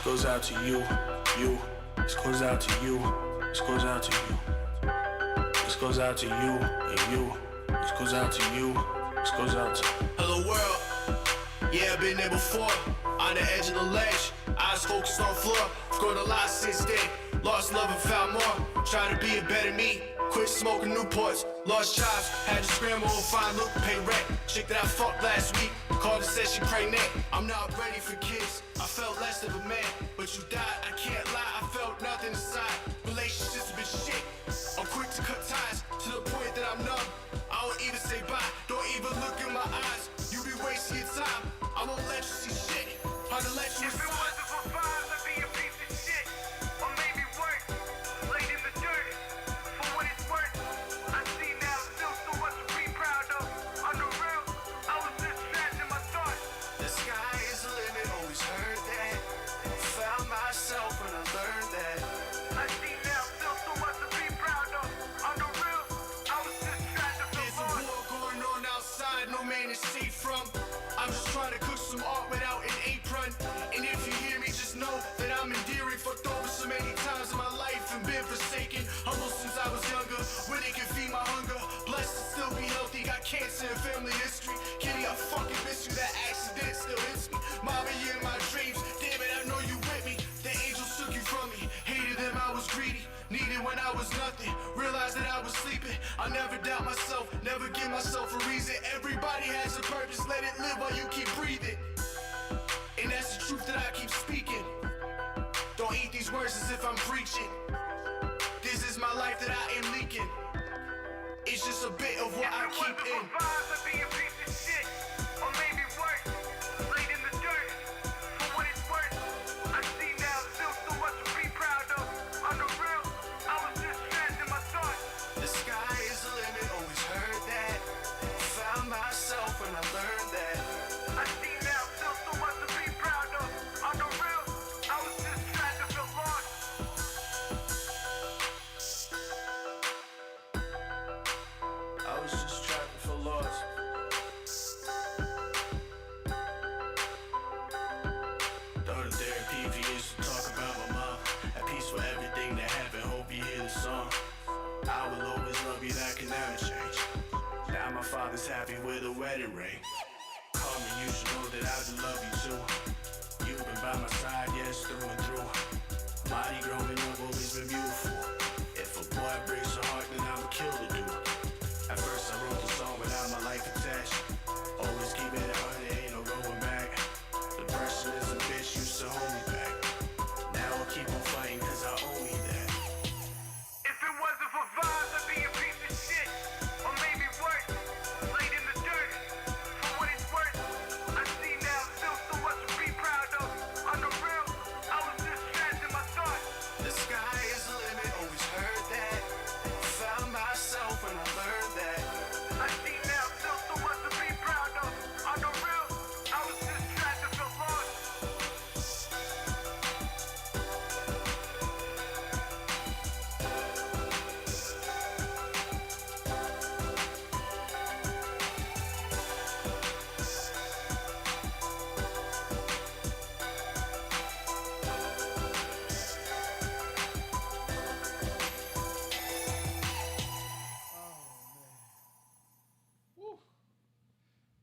goes out to you, you. This goes out to you. This goes out to you. This goes out to you and you. This goes out to you. This goes out to. Hello world. Yeah, I've been there before. On the edge of the ledge. Eyes focused on floor. Scored a lot since then. Lost love and found more. Try to be a better me. Quit smoking Newports. Lost jobs. Had to scramble and find look, pay rent. Chick that I fucked last week. Called and said she pregnant. I'm not ready for kids. I felt less of a man. But you died, I can't lie. I felt nothing inside. Relationships have been shit. I'm quick to cut ties to the point that I'm numb. I don't even say bye. Don't even look in my eyes. You be wasting your time. I won't let you see shit. Hard to let you inside. I'm just trying to cook some art without an apron. And if you hear me, just know that I'm endearing. Fucked over so many times in my life and been forsaken. Humble since I was younger, where they can feed my hunger. Blessed to still be healthy, got cancer and family history. Kitty, I fucking miss you, that accident still hits me. Mama, you in my dreams, damn it, I know you with me. The angels took you from me, hated them, I was greedy. Needed when I was nothing, realized that I was sleeping. I never doubt myself, never give myself a reason. Everybody has a purpose, let it live while you keep breathing. And that's the truth that I keep speaking. Don't eat these words as if I'm preaching. This is my life that I am leaking. It's just a bit of what I keep in. Father's happy with a wedding ring. Call me, you should know that I love you too. You've been by my side, yes, through and through. Mighty growing up, always been beautiful. If a boy breaks your heart, then I'ma kill the dude. At first I wrote the song without my life attached. Always keep it 100, ain't no going back. Depression is a bitch, used to hold me back. Now I'll keep on fighting cause I owe me that. If it wasn't for vibes, I'd be a piece of shit. Or maybe worse.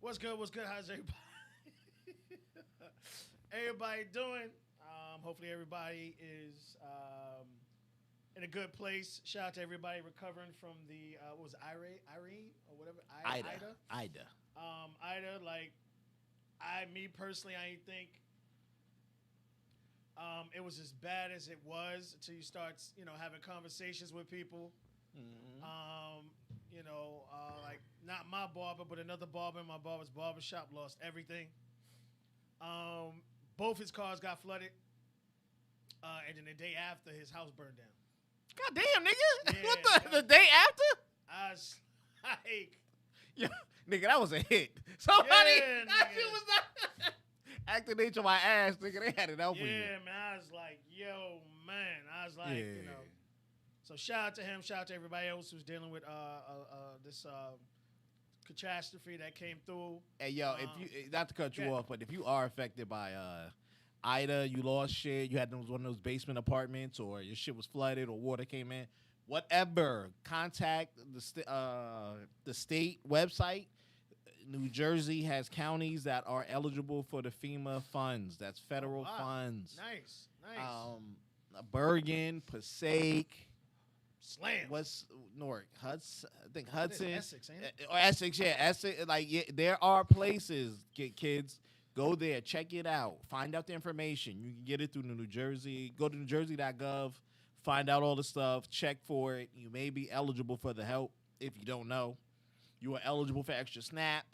What's good? What's good? How's everybody? Everybody doing? Hopefully everybody is in a good place. Shout out to everybody recovering from the what was it, Irene or whatever? Ida. Ida. Like me personally, I didn't think it was as bad as it was until you start, having conversations with people. Mm-hmm. Like not my barber, but another barber in my barber's barbershop lost everything. Both his cars got flooded, and then the day after, his house burned down. God damn, nigga! Yeah, What the day after? I was like, Yeah, nigga, that was a hit. Somebody, Yeah, that nigga. shit was not acting H on my ass, nigga. They had it out for you. yeah, man. I was like, yo, man. I was like, Yeah. So shout out to him. Shout out to everybody else who's dealing with this catastrophe that came through. Hey, yo, if you not to cut you yeah. off, but if you are affected by Ida, you lost shit, you had one of those basement apartments, or your shit was flooded, or water came in, whatever, contact the state website. New Jersey has counties that are eligible for the FEMA funds. That's federal funds. Nice. Bergen, Passaic. Slam. What's Newark? Hudson. I think Hudson. Essex, ain't it? Or Essex, yeah. Essex. Like, yeah, there are places, kids. Go there, check it out, find out the information. You can get it through New Jersey. Go to newjersey.gov, find out all the stuff, check for it. You may be eligible for the help if you don't know. You are eligible for extra SNAP.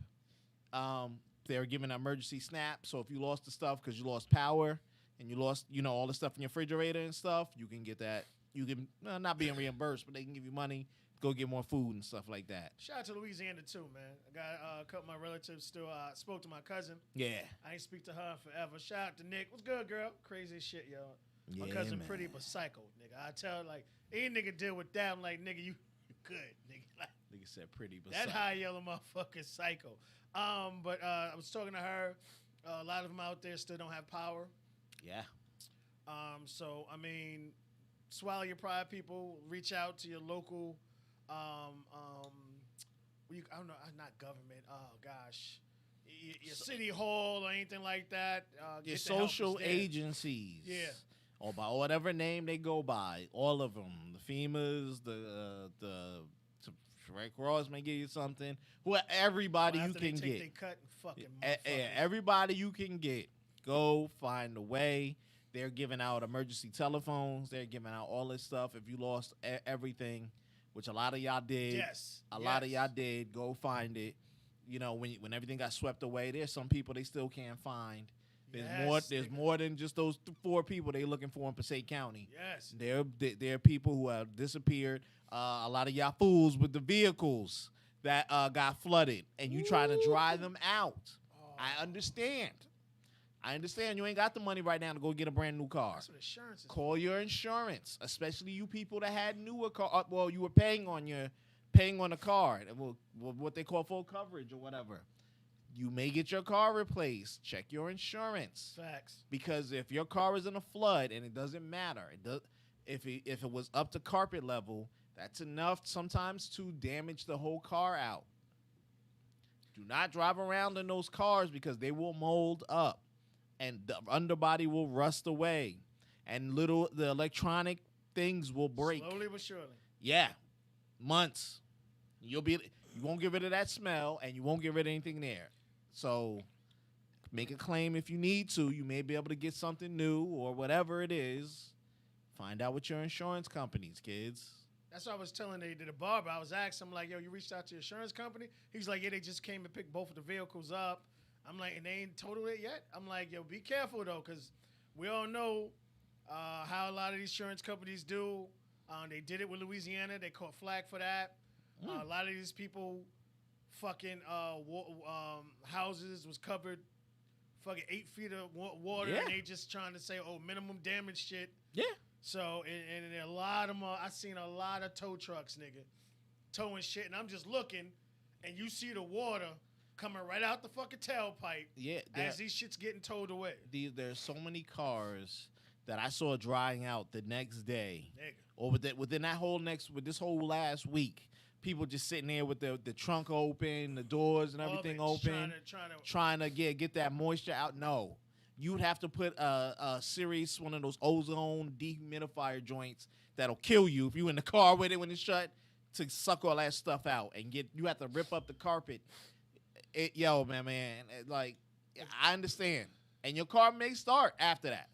They're giving an emergency SNAP. So if you lost the stuff because you lost power and you lost, all the stuff in your refrigerator and stuff, you can get that. You can not being reimbursed, but they can give you money. Go get more food and stuff like that. Shout out to Louisiana too, man. I got a couple of my relatives still. Spoke to my cousin. Yeah. I ain't speak to her in forever. Shout out to Nick. What's good, girl? Crazy as shit, yo. My Yeah, cousin man. pretty but psycho, nigga. I tell her, like, any nigga deal with that. I'm like, nigga, you good, nigga. Like, Nigga said pretty, but that psych. high yellow motherfucker psycho. But I was talking to her. A lot of them out there still don't have power. Yeah. So I mean, swallow your pride, people. Reach out to your local. I don't know, not government. Oh gosh, your city hall or anything like that. Your get the help social that's there. agencies. Yeah. Or by whatever name they go by. All of them. The FEMAs, the Red Cross may give you something. Everybody Well, you after they can take get. they cut and fucking Everybody you can get. Go find a way. They're giving out emergency telephones. They're giving out all this stuff. If you lost everything, which a lot of y'all did. Yes. A lot of y'all did. Go find it. When everything got swept away, there's some people they still can't find. There's more than just those 4 people they looking for in Passaic County. Yes. There are people who have disappeared. A lot of y'all fools with the vehicles that got flooded, and you trying to dry them out. I understand. You ain't got the money right now to go get a brand new car. That's what insurance is. Call your insurance, especially you people that had newer car. Well, you were paying on the car, what they call full coverage or whatever. You may get your car replaced. Check your insurance. Facts. Because if your car is in a flood, and it doesn't matter, if it was up to carpet level, that's enough sometimes to damage the whole car out. Do not drive around in those cars because they will mold up, and the underbody will rust away, and the electronic things will break. Slowly but surely. Yeah, months. You won't get rid of that smell, and you won't get rid of anything there. So make a claim if you need to. You may be able to get something new or whatever it is. Find out with your insurance companies, kids. That's what I was telling the barber. I was asking him, like, yo, you reached out to your insurance company? He's like, yeah, they just came and picked both of the vehicles up. I'm like, and they ain't totaled it yet? I'm like, yo, be careful, though, because we all know how a lot of these insurance companies do. They did it with Louisiana. They caught flack for that. A lot of these people fucking houses was covered fucking 8 feet of water, Yeah. and they just trying to say, oh, minimum damage shit. Yeah. So, and a lot of them, I seen a lot of tow trucks, nigga, towing shit, and I'm just looking, and you see the water coming right out the fucking tailpipe Yeah. as these shits getting towed away. There's so many cars that I saw drying out the next day, Nigga. or within this whole last week. People just sitting there with the trunk open, the doors and everything All of it, open, trying to get that moisture out. No, you'd have to put a series, one of those ozone dehumidifier joints that'll kill you if you in the car with it when it's shut, to suck all that stuff out, and you have to rip up the carpet. Like, I understand, and your car may start after that,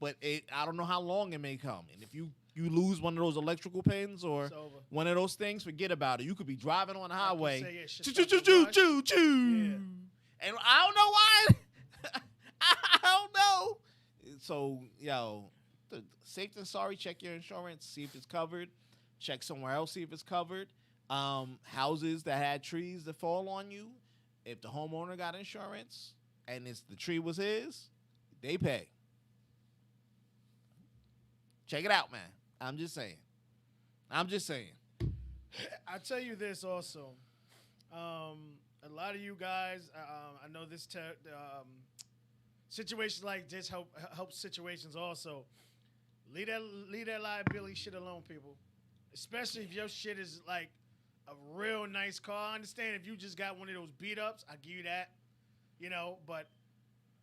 but I don't know how long it may come, and if you lose one of those electrical pins or It's over. one of those things, forget about it. You could be driving on the highway. say, yeah, shit Choo, start choo, to choo, rush. choo, choo. Yeah. And I don't know why. I don't know. So, safe than sorry, check your insurance, see if it's covered. Check somewhere else, see if it's covered. Houses that had trees that fall on you, if the homeowner got insurance and the tree was his, they pay. Check it out, man. I'm just saying. I tell you this also. A lot of you guys, I know this situations like this help situations also. Leave that liability shit alone, people. Especially if your shit is like a real nice car. I understand if you just got one of those beat ups, I give you that. But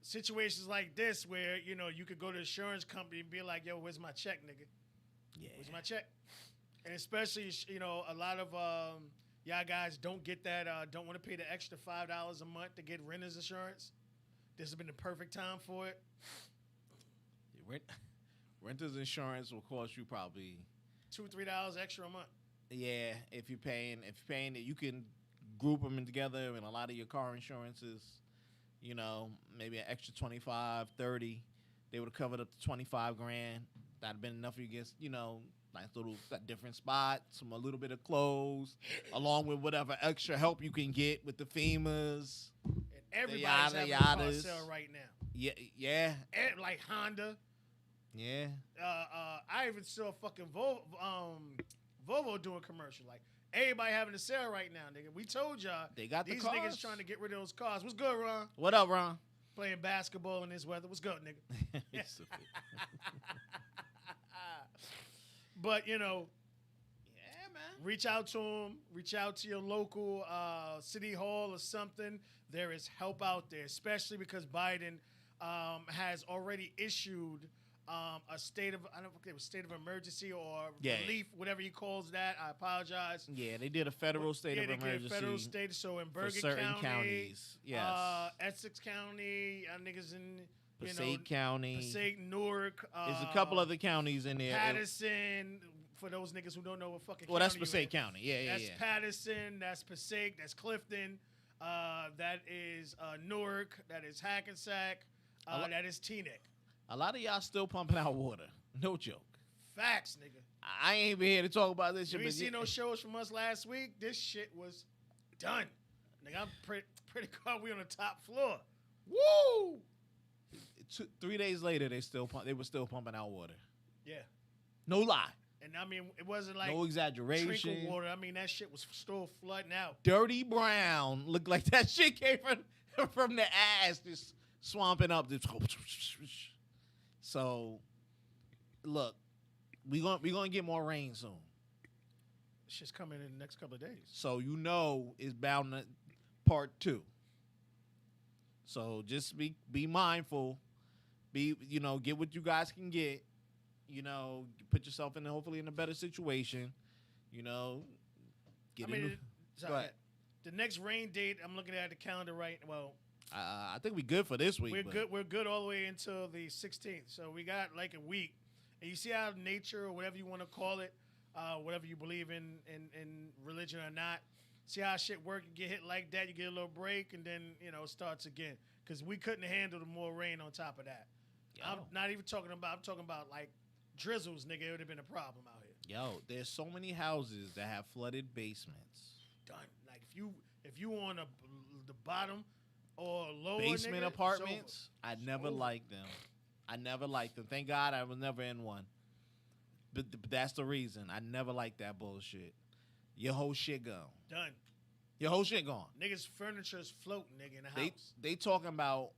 situations like this where, you could go to the insurance company and be like, yo, where's my check, nigga? Yeah. Where's my check? And especially, a lot of y'all guys don't get that, don't want to pay the extra $5 a month to get renter's insurance. This has been the perfect time for it. Renter's insurance will cost you probably $2-3 extra a month. Yeah, if you're paying it, you can group them in together, and a lot of your car insurances, maybe an extra 25, 30, they would have covered up to 25 grand. That'd have been enough for you against, nice little different spots, a little bit of clothes, along with whatever extra help you can get with the FEMAs. And everybody's having a car sale right now. Yeah. And like Honda. Yeah. I even saw fucking Volvo doing commercial. Like, everybody having a sale right now, nigga. We told y'all. They got these the cars. niggas trying to get rid of those cars. What's good, Ron? What up, Ron? Playing basketball in this weather. What's good, nigga? But, yeah, man. Reach out to them. Reach out to your local city hall or something. There is help out there, especially because Biden has already issued a state of, I don't know if it was state of emergency or relief, whatever he calls that. I apologize. Yeah, they did a federal state of emergency. They did a federal state. So in Bergen for certain County, counties, yes. Essex County, niggas in Passaic County, Passaic, Newark. There's a couple other counties in there. Patterson. For those niggas who don't know what fucking well, county that's Passaic County. Yeah, that's Patterson. That's Passaic. That's Clifton. That is Newark. That is Hackensack. That is Teaneck. A lot of y'all still pumping out water. No joke. Facts, nigga. I ain't even here to talk about this shit. You ain't seen no shows from us last week? This shit was done. Nigga, I'm pretty glad we on the top floor. Woo! 3 days later, they were still pumping out water. Yeah. No lie. And I mean, it wasn't like no exaggeration. Trickle water. I mean, that shit was still flooding out. Dirty brown. Looked like that shit came from the ass, just swamping up. So, look, we gonna get more rain soon. Shit's coming in the next couple of days. So it's bound to part 2. So just be mindful. Get what you guys can get. Put yourself hopefully in a better situation. Go ahead. The next rain date, I'm looking at the calendar right. Well, I think we're good for this week. We're good all the way until the 16th. So we got like a week. And you see how nature or whatever you want to call it, whatever you believe in religion or not, see how shit work. You get hit like that, you get a little break, and then it starts again. Because we couldn't handle the more rain on top of that. Yo. I'm not even talking about. I'm talking about like drizzles, nigga. It would have been a problem out here. Yo, there's so many houses that have flooded basements. Done. Like if you on the bottom or lower basement nigga, apartments, I never liked them. Thank God I was never in one. But that's the reason. I never liked that bullshit. Your whole shit gone. Done. Your whole shit gone. Niggas' furniture is floating, nigga, in the house. They talking about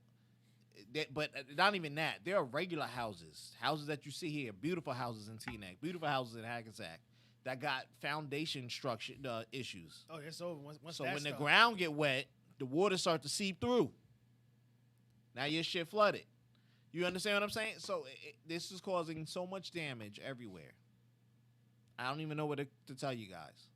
that, but not even that. There are regular houses that you see here, beautiful houses in Teaneck, beautiful houses in Hackensack, that got foundation structure issues. Oh, it's over. Once so when the ground get wet, the water starts to seep through. Now your shit flooded. You understand what I'm saying? So this is causing so much damage everywhere. I don't even know what to tell you guys.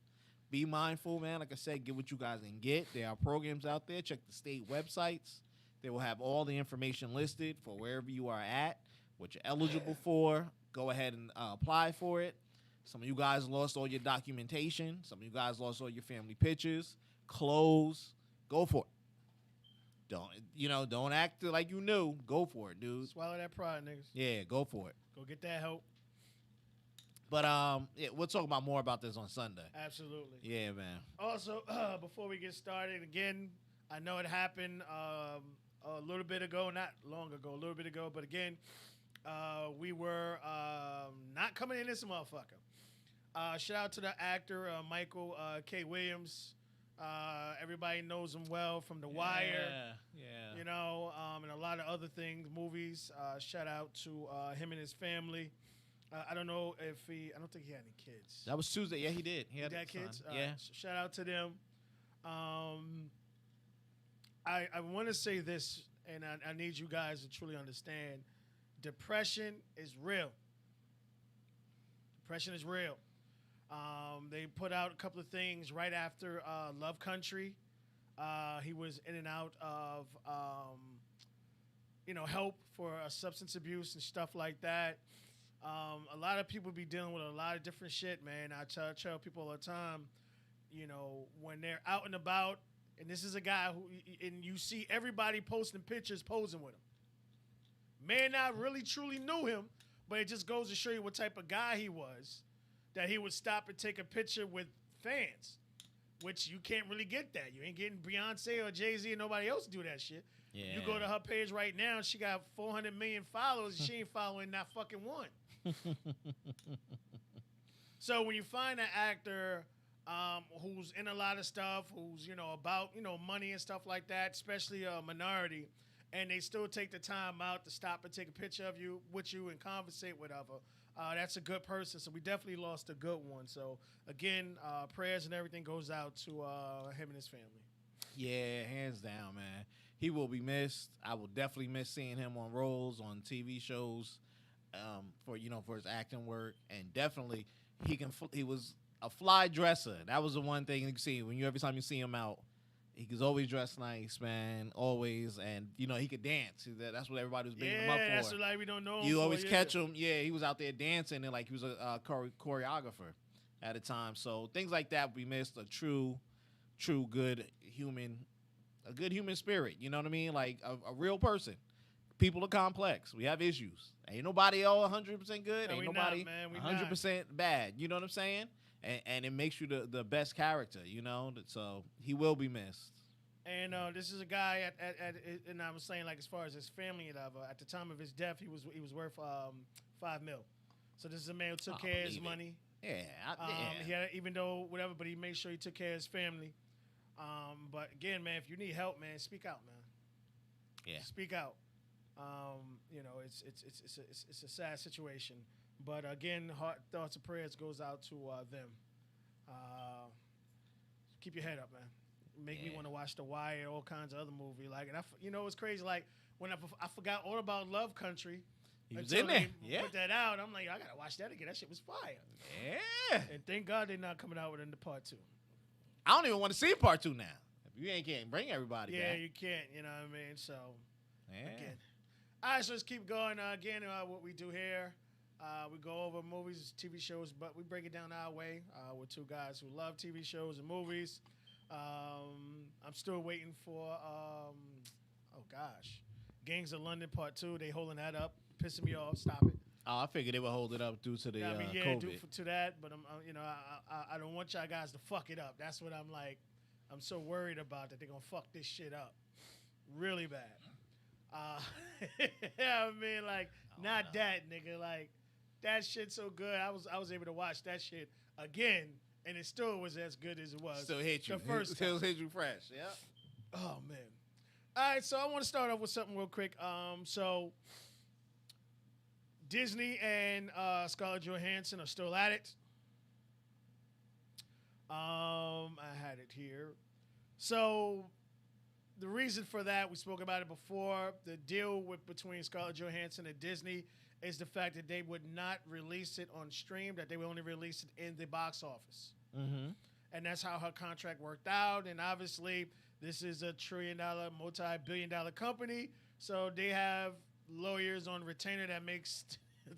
Be mindful, man. Like I said, get what you guys can get. There are programs out there. Check the state websites. They will have all the information listed for wherever you are at, what you're eligible for. Go ahead and apply for it. Some of you guys lost all your documentation. Some of you guys lost all your family pictures, clothes. Go for it. Don't act like you knew. Go for it, dude. Swallow that pride, niggas. Yeah, go for it. Go get that help. But we'll talk about more about this on Sunday. Absolutely. Yeah, man. Also, before we get started, again, I know it happened a little bit ago, not long ago, a little bit ago, but again, we were not coming in this motherfucker. Shout out to the actor Michael K. Williams. Everybody knows him well from The Wire. Yeah. And a lot of other things, movies. Shout out to him and his family. I don't know if I don't think he had any kids. That was Tuesday. Yeah, he did. He had a kids. son. All Yeah. right, so shout out to them. I want to say this, and I need you guys to truly understand. Depression is real. Depression is real. They put out a couple of things right after Love Country. He was in and out of, help for substance abuse and stuff like that. A lot of people be dealing with a lot of different shit, man. I tell people all the time, when they're out and about, and this is a guy who, and you see everybody posting pictures posing with him. May not really truly knew him, but it just goes to show you what type of guy he was, that he would stop and take a picture with fans, which you can't really get that. You ain't getting Beyonce or Jay-Z and nobody else do that shit. Yeah. You go to her page right now, she got 400 million followers, she ain't following not fucking one. So when you find an actor who's in a lot of stuff, who's, about, money and stuff like that, especially a minority, and they still take the time out to stop and take a picture of you, with you, and conversate with other. That's a good person. So we definitely lost a good one. So again, prayers and everything goes out to him and his family. Yeah, hands down, man. He will be missed. I will definitely miss seeing him on roles on TV shows, for his acting work, and definitely he was a fly dresser. That was the one thing you see every time you see him out. He was always dressed nice, man, always, and he could dance. That's what everybody was bigging him up for. Yeah, that's what we don't know. You always catch him. Yeah, he was out there dancing, and he was a choreographer at a time. So things like that we missed. A true good human, a good human spirit. You know what I mean? Like a real person. People are complex. We have issues. Ain't nobody all 100% good. No, Ain't we nobody not, man. We 100% bad. You know what I'm saying? And it makes you the best character, So he will be missed. And this is a guy and I was saying, like, as far as his family and whatever, at the time of his death, he was worth $5 million. So this is a man who took care of his money. Yeah, He had, even though whatever, but he made sure he took care of his family. But again, man, if you need help, man, speak out, man. Yeah. Speak out. It's a sad situation. But again, heart thoughts and prayers goes out to them. Keep your head up, man. Make me want to watch The Wire, all kinds of other movies. And it's crazy. Like when I forgot all about Love Country. He was in there. Yeah. Put that out. I'm like, I gotta watch that again. That shit was fire. Yeah. And thank God they're not coming out with the part 2. I don't even want to see part 2 now. If you can't bring everybody back. Yeah, you can't. You know what I mean? So, yeah. Again. All right, so let's keep going. Again, what we do here, we go over movies, TV shows, but we break it down our way. We're two guys who love TV shows and movies. I'm still waiting for, Gangs of London Part 2. They holding that up, pissing me off. Stop it. Oh, I figured they would hold it up due to the COVID. due to that, but I don't want y'all guys to fuck it up. That's what I'm like. I'm so worried about that they're gonna fuck this shit up, really bad. Not that, nigga. Like, that shit's so good. I was able to watch that shit again, and it still was as good as it was. Still hit you. The first Still time. hit you fresh. Yeah. Oh man. All right, so I want to start off with something real quick. So Disney and Scarlett Johansson are still at it. I had it here. So the reason for that, we spoke about it before, the deal between Scarlett Johansson and Disney is the fact that they would not release it on stream, that they would only release it in the box office. Mm-hmm. And that's how her contract worked out. And obviously, this is a $1 trillion, multi-billion-dollar company, so they have lawyers on retainer that makes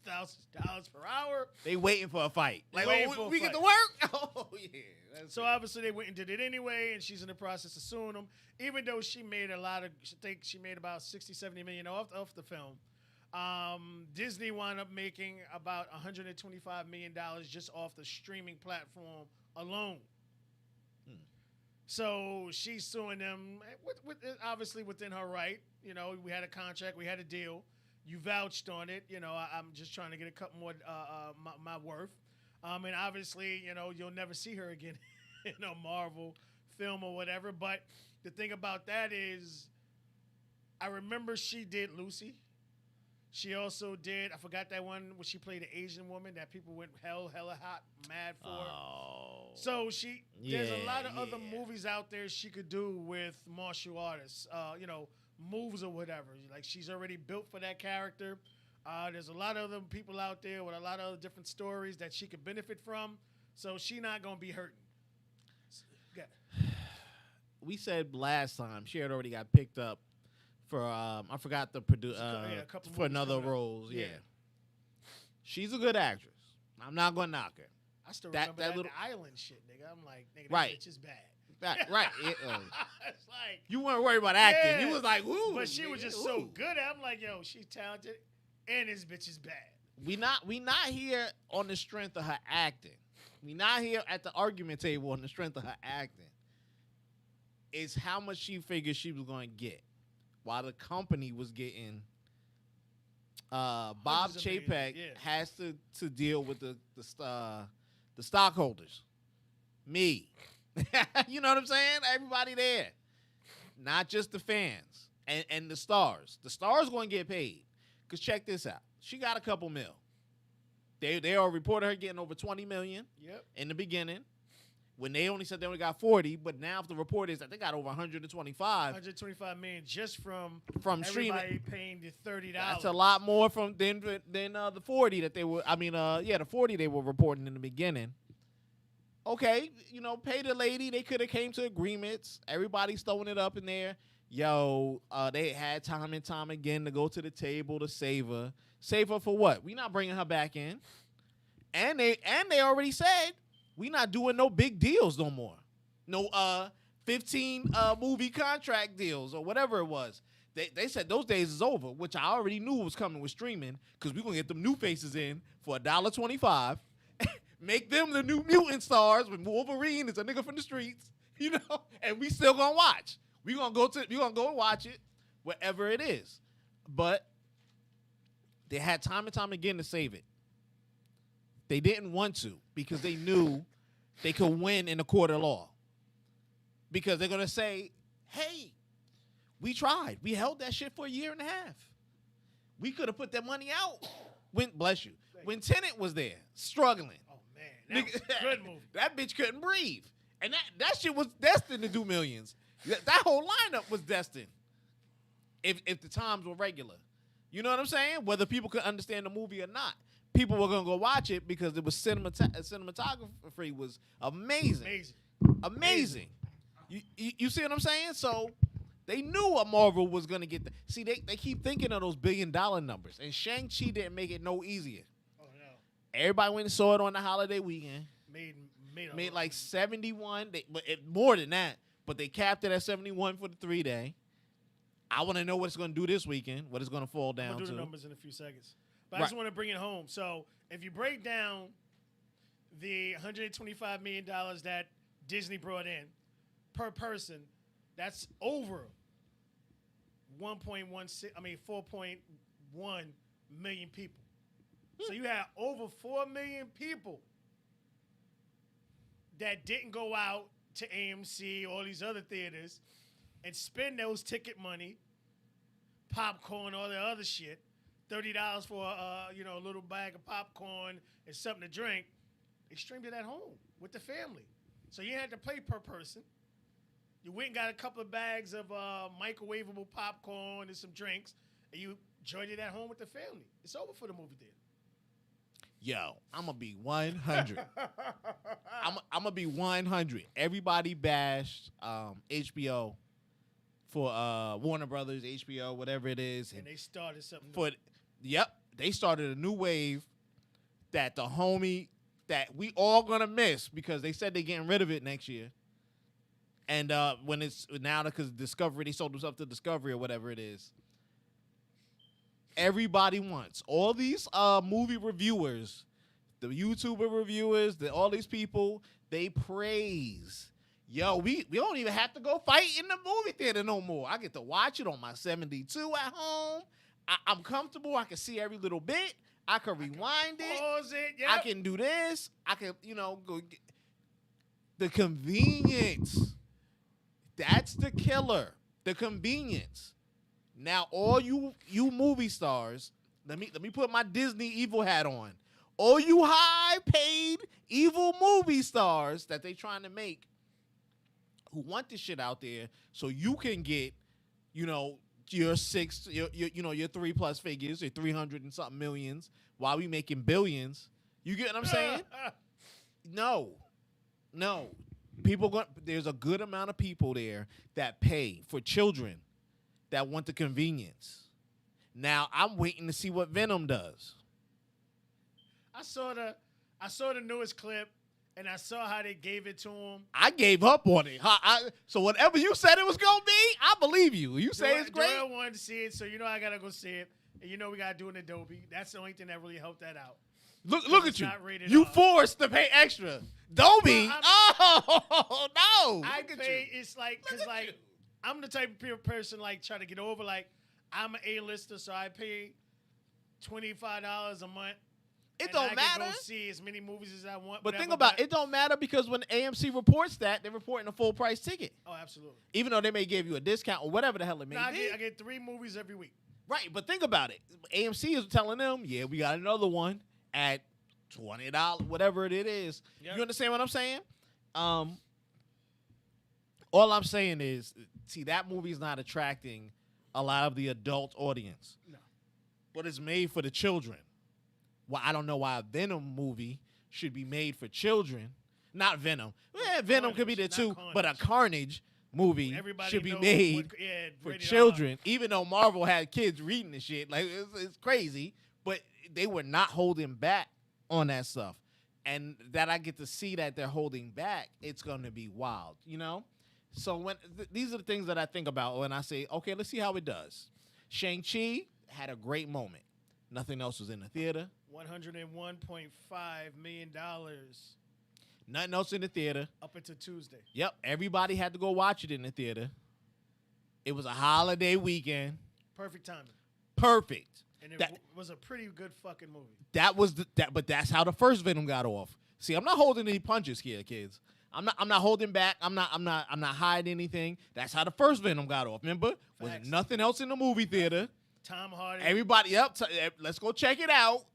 $1,000 per hour. They waiting for a fight. Like, we get to work? Oh, yeah. So obviously they went and did it anyway, and she's in the process of suing them, even though she made I think she made about $60-70 million off the film. Disney wound up making about $125 million just off the streaming platform alone. So she's suing them, with obviously within her right. We had a contract, we had a deal. You vouched on it. I'm just trying to get a couple more my worth. And obviously, you'll never see her again in a Marvel film or whatever. But the thing about that is, I remember she did Lucy. She also did, I forgot that one when she played an Asian woman that people went hella hot, mad for. Oh. So there's a lot of Yeah, other yeah. movies out there she could do with martial artists, moves or whatever. Like she's already built for that character. There's a lot of other people out there with a lot of other different stories that she could benefit from. So she not gonna be hurting. Yeah. We said last time she had already got picked up for I forgot the a couple for movies another coming up. roles. Yeah. Yeah. She's a good actress. I'm not gonna knock her. I still That- remember that that little- island shit, nigga. I'm like, nigga, that Right. bitch is bad. Right. It's like, You weren't worried about acting. Yeah. You was like, ooh. but she was nigga, just so ooh. good. I'm like, yo, she's talented, and this bitch is bad. We not here on the strength of her acting. We not here at the argument table on the strength of her acting. It's how much she figured she was going to get, while the company was getting. Bob Hundreds of millions, Chapek yeah. has to deal with the stockholders, me. You know what I'm saying? Everybody there, not just the fans and the stars. The stars going to get paid. Cause check this out. She got a couple mil. They all reported her getting over 20 million Yep. in the beginning, when they only said they only got 40. But now if the report is that they got over 125 $125 million just from from streaming. everybody paying the $30. That's a lot more from than the 40 that they were. I mean, the 40 they were reporting in the beginning. Okay, pay the lady. They could have came to agreements. Everybody's throwing it up in there. Yo, they had time and time again to go to the table to save her. Save her for what? We not bringing her back in. And they already said we not doing no big deals no more. No 15 movie contract deals or whatever it was. They said those days is over, which I already knew was coming with streaming, because we're going to get them new faces in for $1.25. Make them the new mutant stars when Wolverine is a nigga from the streets, and we still going to watch. We gonna go and watch it, wherever it is. But they had time and time again to save it. They didn't want to, because they knew they could win in a court of law. Because they're gonna say, hey, we tried. We held that shit for a year and a half. We could have put that money out when Tenet was there, struggling. Oh, man. That was a good movie. That bitch couldn't breathe. And that shit was destined to do millions. That whole lineup was destined. If the times were regular. You know what I'm saying? Whether people could understand the movie or not. People were going to go watch it because it was cinematography was amazing. Amazing. You see what I'm saying? So they knew a Marvel was going to get see, they keep thinking of those $1 billion numbers. And Shang-Chi didn't make it no easier. Oh, no. Everybody went and saw it on the holiday weekend. Made Like 71. More than that. But they capped it at 71 for the 3-day. I want to know what it's going to do this weekend, what it's going to fall down I'm going to to. do the numbers in a few seconds. But I just want to bring it home. So if you break down the $125 million that Disney brought in per person, that's over 4.1 million people. So you have over 4 million people that didn't go out to AMC, all these other theaters, and spend those ticket money, popcorn, all the other shit, $30 for a little bag of popcorn and something to drink. They streamed it at home with the family, so you had to pay per person. You went and got a couple of bags of microwavable popcorn and some drinks, and you enjoyed it at home with the family. It's over for the movie theater. Yo, I'm going to be 100. I'm going to be 100. Everybody bashed HBO for Warner Brothers, HBO, whatever it is. And they started something new. They started a new wave that the homie that we all going to miss, because they said they're getting rid of it next year. And when it's now, because Discovery, they sold themselves to Discovery or whatever it is. Everybody wants all these movie reviewers, the YouTuber reviewers, all these people, they praise. Yo, we don't even have to go fight in the movie theater no more. I get to watch it on my 72 at home. I'm comfortable. I can see every little bit. I can rewind it. Pause it. Yep. I can do this. I can, go get the convenience. That's the killer. The convenience. Now all you movie stars, let me put my Disney evil hat on. All you high paid evil movie stars that they trying to make who want this shit out there so you can get, you know, your 3+ figures, your 300 and something millions while we making billions. You get what I'm saying? No. There's a good amount of people there that pay for children that want the convenience. Now I'm waiting to see what Venom does. I saw the newest clip, and I saw how they gave it to him. I gave up on it. So whatever you said it was gonna be, I believe you. You say it's great. Joel wanted to see it, so you know I gotta go see it, and you know we gotta do an Adobe. That's the only thing that really helped that out. Look at it's you. not rated You R. forced to pay extra. Dolby. Well, Oh no. I Look at pay. you. It's like Look because at like you. I'm the type of person like try to get over. Like I'm an A-lister, so I pay $25 a month. It and don't I can matter. go see as many movies as I want. But whatever, think about it, don't matter because when AMC reports that, they're reporting a full price ticket. Oh, absolutely. Even though they may give you a discount or whatever the hell it may No, I be. get 3 movies every week. Right, but think about it. AMC is telling them, yeah, we got another one at $20, whatever it is. Yep. You understand what I'm saying? All I'm saying is, see, that movie's not attracting a lot of the adult audience. No. But it's made for the children. Well, I don't know why a Venom movie should be made for children. Not Venom. Yeah, Venom could be there Carnage, too, not but a Carnage movie Everybody should be knows made for rated R. children, even though Marvel had kids reading the shit. Like, it's crazy, but they were not holding back on that stuff. And that I get to see that they're holding back, it's going to be wild, you know? So when these are the things that I think about when I say, okay, let's see how it does. Shang-Chi had a great moment. Nothing else was in the theater. $101.5 million Nothing else in the theater. up until Tuesday. Yep, everybody had to go watch it in the theater. It was a holiday weekend. Perfect timing. Perfect. And it That- was a pretty good fucking movie. That was but that's how the first Venom got off. See, I'm not holding any punches here, kids. I'm not holding back. I'm not hiding anything. That's how the first Venom got off. Remember? Was Facts. nothing else in the movie theater. Tom Hardy. Everybody let's go check it out.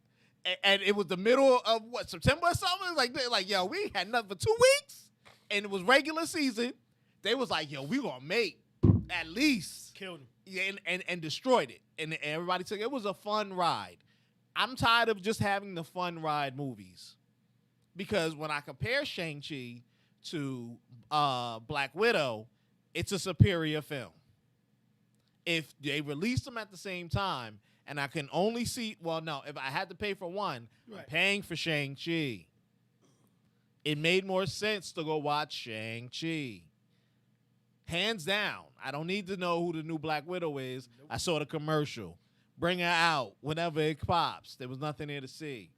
And it was the middle of what, September or something? Like yo, we had nothing for 2 weeks, and it was regular season. They was like, yo, we gonna make at least killed him. yeah, and destroyed it. And everybody took it. It was a fun ride. I'm tired of just having the fun ride movies. Because when I compare Shang-Chi to Black Widow, it's a superior film. If they released them at the same time, and I can only see, well, no, if I had to pay for one, I'm Right. paying for Shang-Chi. It made more sense to go watch Shang-Chi. Hands down. I don't need to know who the new Black Widow is. Nope. I saw the commercial. Bring her out whenever it pops. There was nothing there to see.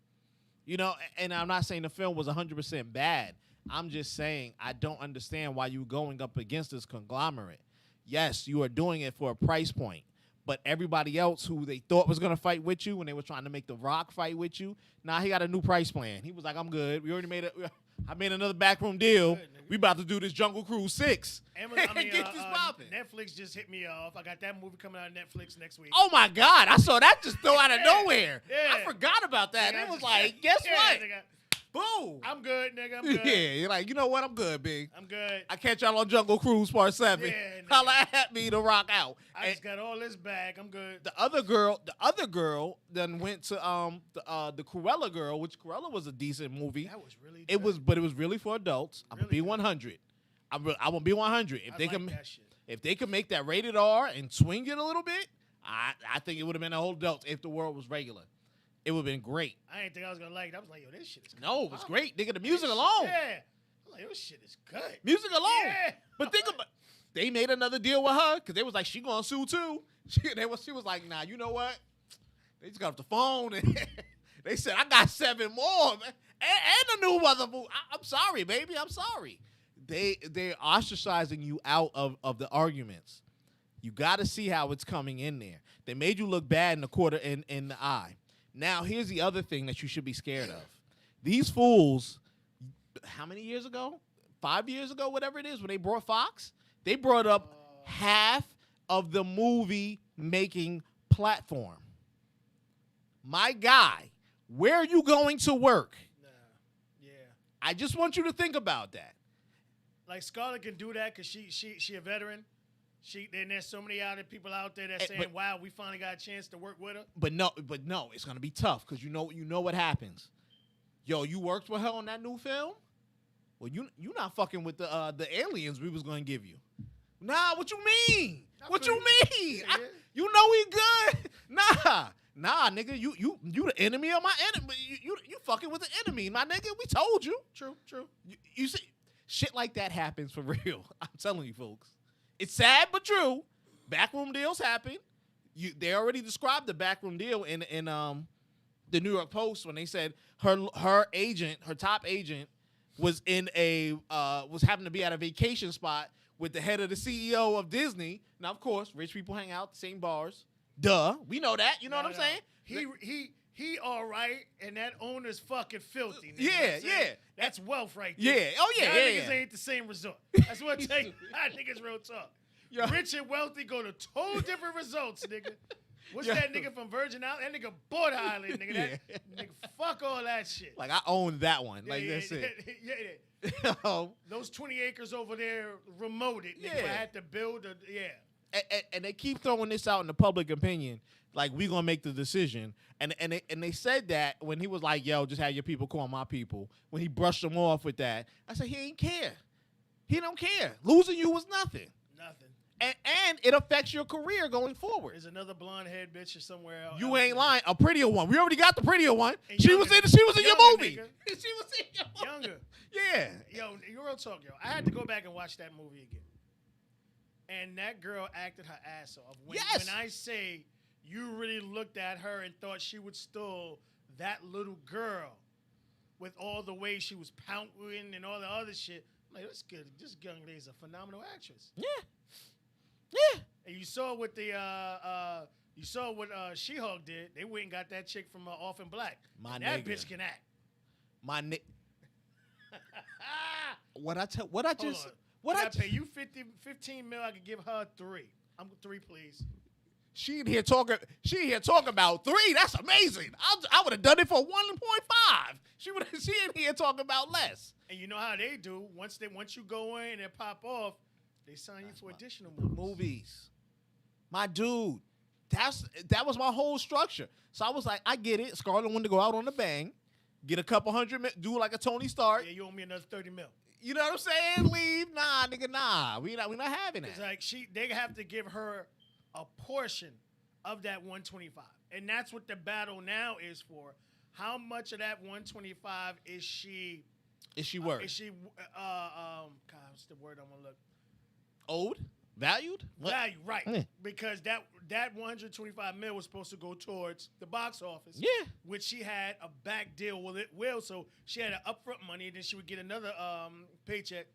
You know, and I'm not saying the film was 100% bad. I'm just saying I don't understand why you're going up against this conglomerate. Yes, you are doing it for a price point. But everybody else who they thought was going to fight with you when they were trying to make The Rock fight with you, he got a new price plan. He was like, I'm good. We already made it. I made another backroom deal. Good, nigga. We about to do this Jungle Cruise 6. Amazon, Get this popping. Netflix just hit me off. I got that movie coming out on Netflix next week. Oh, my God. I saw that just throw out of Yeah. nowhere. Yeah. I forgot about that. Nigga, It I was just- like, guess Yeah, what? nigga. Boom. I'm good, nigga. I'm good. Yeah, you're like, you know what? I'm good, big. I'm good. I catch y'all on Jungle Cruise Part 7. Yeah, nigga. Holla at me to rock out. I And just got all this back. I'm good. the other girl then went to the Cruella girl, which Cruella was a decent movie. That was really It good. was, but it was really for adults. I'm gonna Really be good. 100. I will be 100. If I they like can, that shit. if they could make that rated R and swing it a little bit, I think it would have been a whole adult if the world was regular. It would have been great. I didn't think I was gonna like it. I was like, yo, this shit is No, it was popping. great. Nigga, the music This alone. shit- Yeah. I'm like, this shit is good. Music alone. Yeah. But think about, they made another deal with her because they was like, she gonna sue too. She was like, nah, you know what? They just got off the phone and they said, I got 7 more, man. And a new mother movie. I'm sorry, baby. I'm sorry. They're ostracizing you out of the arguments. You got to see how it's coming in there. They made you look bad in the eye. Now, here's the other thing that you should be scared of. These fools, how many years ago? 5 years ago, whatever it is, when they brought Fox, they brought up half of the movie making platform. My guy, where are you going to work? Nah. Yeah. I just want you to think about that. Like Scarlett can do that because she a veteran. And there's so many people out there that saying, but- "Wow, we finally got a chance to work with her." But no, it's gonna be tough because you know what happens. Yo, you worked with her on that new film. Well, you not fucking with the aliens we was gonna give you. Nah, what you mean? What you mean? Yeah. You know we good. Nah, nigga, you the enemy of my enemy. You fucking with the enemy, my nigga. We told you. True. You see, shit like that happens for real. I'm telling you, folks. It's sad but true. Backroom deals happen. They already described the backroom deal in the New York Post when they said her agent, her top agent, was was having to be at a vacation spot with the head of the CEO of Disney. Now, of course, rich people hang out at the same bars. Duh, we know that. You know what I'm saying? He all right, and that owner's fucking filthy. Nigga, Yeah, you know what I'm saying? yeah. That's wealth right there. Yeah. Oh yeah, Y'all yeah. niggas ain't the same result. That's what I tell you. Y'all niggas real talk. Yo. Rich and wealthy go to total different results, nigga. What's Yo. that nigga from Virgin Island? That nigga Border Island, nigga. That nigga, fuck all that shit. Like I own that one. Like yeah, that's yeah, it. yeah. Yo. Those 20 acres over there remoted. Nigga, Yeah. I had to build And they keep throwing this out in the public opinion, like we gonna make the decision. And they said that when he was like, "Yo, just have your people call my people." When he brushed them off with that, I said he ain't care. He don't care. Losing you was nothing, nothing. and it affects your career going forward. There's another blonde head bitch or somewhere else. You ain't lying. A prettier one. We already got the prettier one. And She was younger. in your Younger, movie. nigga. She was in your movie. Younger. Yeah. Yo, you real talk, yo. I had to go back and watch that movie again. And that girl acted her ass off. When I say you really looked at her and thought she would steal that little girl with all the way she was pouting and all the other shit, I'm like, that's good. This young lady's a phenomenal actress. Yeah. Yeah. And you saw what She-Hulk did. They went and got that chick from Orphan Black. My And that nigga. bitch can act. My nigga. What I I pay you 15 mil. I could give her 3. I'm 3, please. She in here talking about 3. That's amazing. I would have done it for 1.5. She in here talking about less. And you know how they do. Once you go in and pop off, they sign you for additional movies. My dude. That was my whole structure. So I was like, I get it. Scarlett wanted to go out on the bang, get a couple hundred, do like a Tony Stark. Yeah, you owe me another 30 mil. You know what I'm saying? Leave. Nah, nigga, nah. We not having that. It's like they have to give her a portion of that 125. And that's what the battle now is for. How much of that 125 is she worth? Is she God, what's the word I'm gonna look? Owed? Valued? What? Value, right. Yeah. Because that 125 mil was supposed to go towards the box office. Yeah. Which she had a back deal with it. So she had an upfront money, and then she would get another paycheck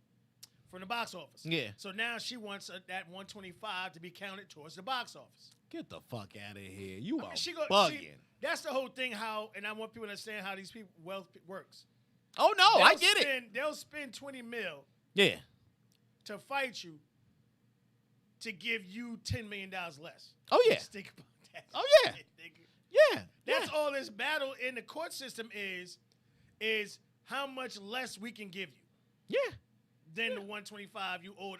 from the box office. Yeah. So now she wants that 125 to be counted towards the box office. Get the fuck out of here. You are See, bugging. that's the whole thing. And I want people to understand how these people wealth works. Oh no, I get it. They'll spend 20 mil Yeah. to fight you to give you $10 million less. Oh yeah. Just think about that. Oh, yeah. shit, nigga. Yeah. That's all this battle in the court system is how much less we can give you Yeah. than the 125 you owed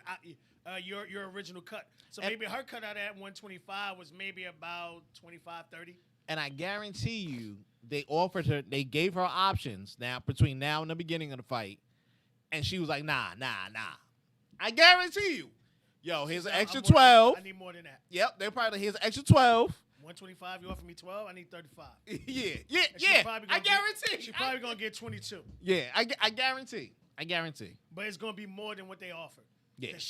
your original cut. So maybe her cut out at 125 was maybe about 25, 30. And I guarantee you, they gave her options now between now and the beginning of the fight, and she was like, nah. I guarantee you. Yo, here's an extra 12. I need more than that. Yep, they're probably here's an extra 12. 125, you offer me 12, I need 35. Yeah. And she's probably I gonna guarantee. She's probably going to get 22. Yeah, I guarantee. But it's going to be more than what they offered. Yeah. 'Cause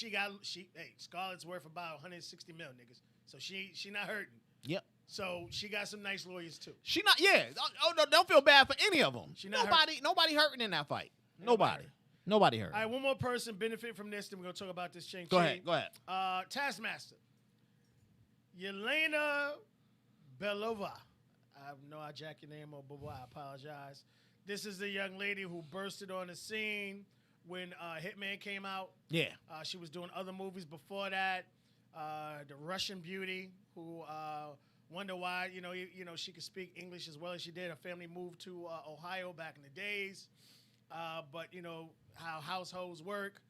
Scarlett's worth about 160 mil, niggas. So she not hurting. Yep. So she got some nice lawyers too. She not. Yeah. Oh no, don't feel bad for any of them. She not Nobody hurting in that fight. Nobody Nobody hurt. All right, one more person benefit from this, then we're going to talk about this change. Go ahead. Taskmaster. Yelena Belova. I know I jacked your name up, but I apologize. This is the young lady who bursted on the scene when Hitman came out. Yeah. She was doing other movies before that. the Russian beauty who wonder why she could speak English as well as she did. Her family moved to Ohio back in the days, but you know how households work.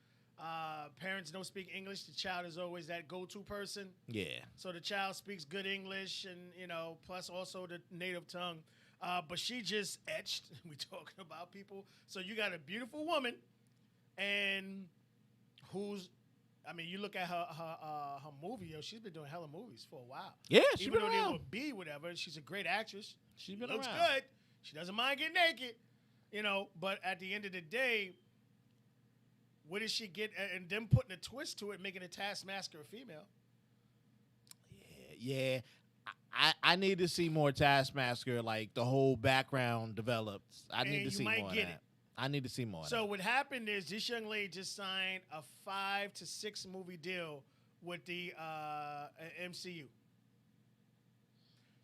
Parents don't speak English. The child is always that go-to person. Yeah. So the child speaks good English, and plus also the native tongue. But she just etched. We talking about people. So you got a beautiful woman, and you look at her movie. She's been doing hella movies for a while. Yeah, she's Even been though around. they were B, whatever. She's a great actress. She's been looks around. good. She doesn't mind getting naked. But at the end of the day, what does she get? And them putting a twist to it, making a Taskmaster a female. Yeah. I need to see more Taskmaster, like the whole background developed. I need to you see might more of get that. it. I need to see more of So that. what happened is this young lady just signed a 5 to 6 movie deal with the MCU.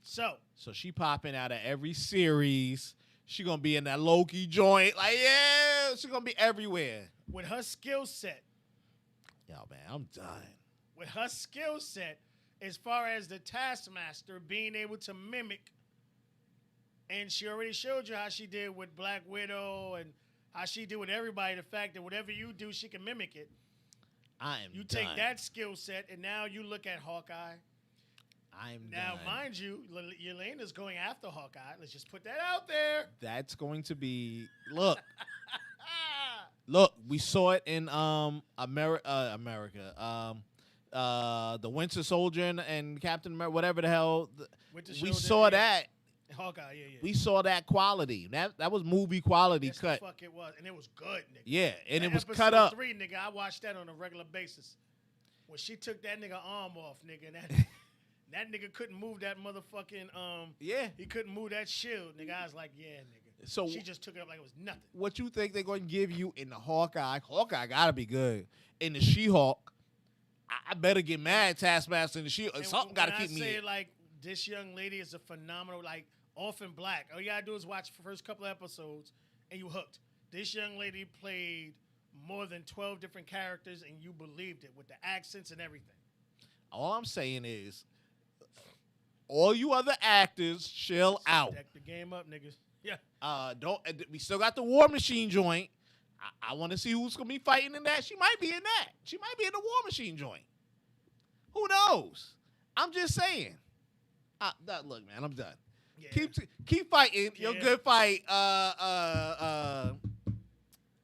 So she popping out of every series. She gonna be in that Loki joint. Like, yeah, she gonna be everywhere. with her skill set, Yo, man, I'm done. as far as the Taskmaster being able to mimic, and she already showed you how she did with Black Widow and how she did with everybody, the fact that whatever you do, she can mimic it. I am You done. take that skill set, and now you look at Hawkeye. I'm Now, done. mind you, Yelena's going after Hawkeye. Let's just put that out there. That's going to be Look, we saw it in America. The Winter Soldier and Captain America, whatever the hell. Winter We Soldier, saw yeah. that. Hawkeye, yeah. We saw that quality. That was movie quality Yes, cut. the fuck it was, and it was good, nigga. Yeah, and That it was episode cut up. 3, nigga. I watched that on a regular basis. When she took that nigga arm off, nigga, and that nigga couldn't move that motherfucking Yeah. he couldn't move that shield, nigga. I was like, yeah, nigga. So She just took it up like it was nothing. what you think they're going to give you in the Hawkeye? Hawkeye gotta be good. In the She-Hulk, I better get mad. Taskmaster and the She-Hulk. And Something when got to keep I me. say like this young lady is a phenomenal, like Orphan Black. All you gotta do is watch the first couple of episodes and you hooked. This young lady played more than 12 different characters and you believed it with the accents and everything. All I'm saying is, all you other actors, chill out. Deck the game up, niggas. Yeah. Don't. We still got the War Machine joint. I want to see who's gonna be fighting in that. She might be in that. She might be in the War Machine joint. Who knows? I'm just saying. Look, man, I'm done. Yeah. Keep fighting. Your Yeah. good fight.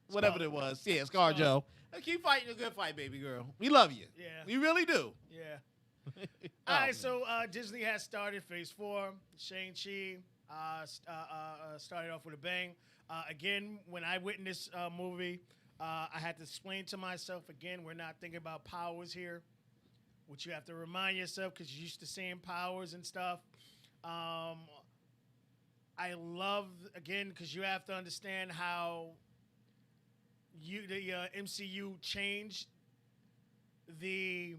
Whatever Scar- it was. Yeah, ScarJo. Keep fighting your good fight, baby girl. We love you. Yeah. We really do. Yeah. Oh, All right, man. so Disney has started Phase 4. Shang-Chi started off with a bang. Again, when I witnessed this movie, I had to explain to myself, again, we're not thinking about powers here, which you have to remind yourself because you're used to seeing powers and stuff. I love, again, because you have to understand how the MCU changed the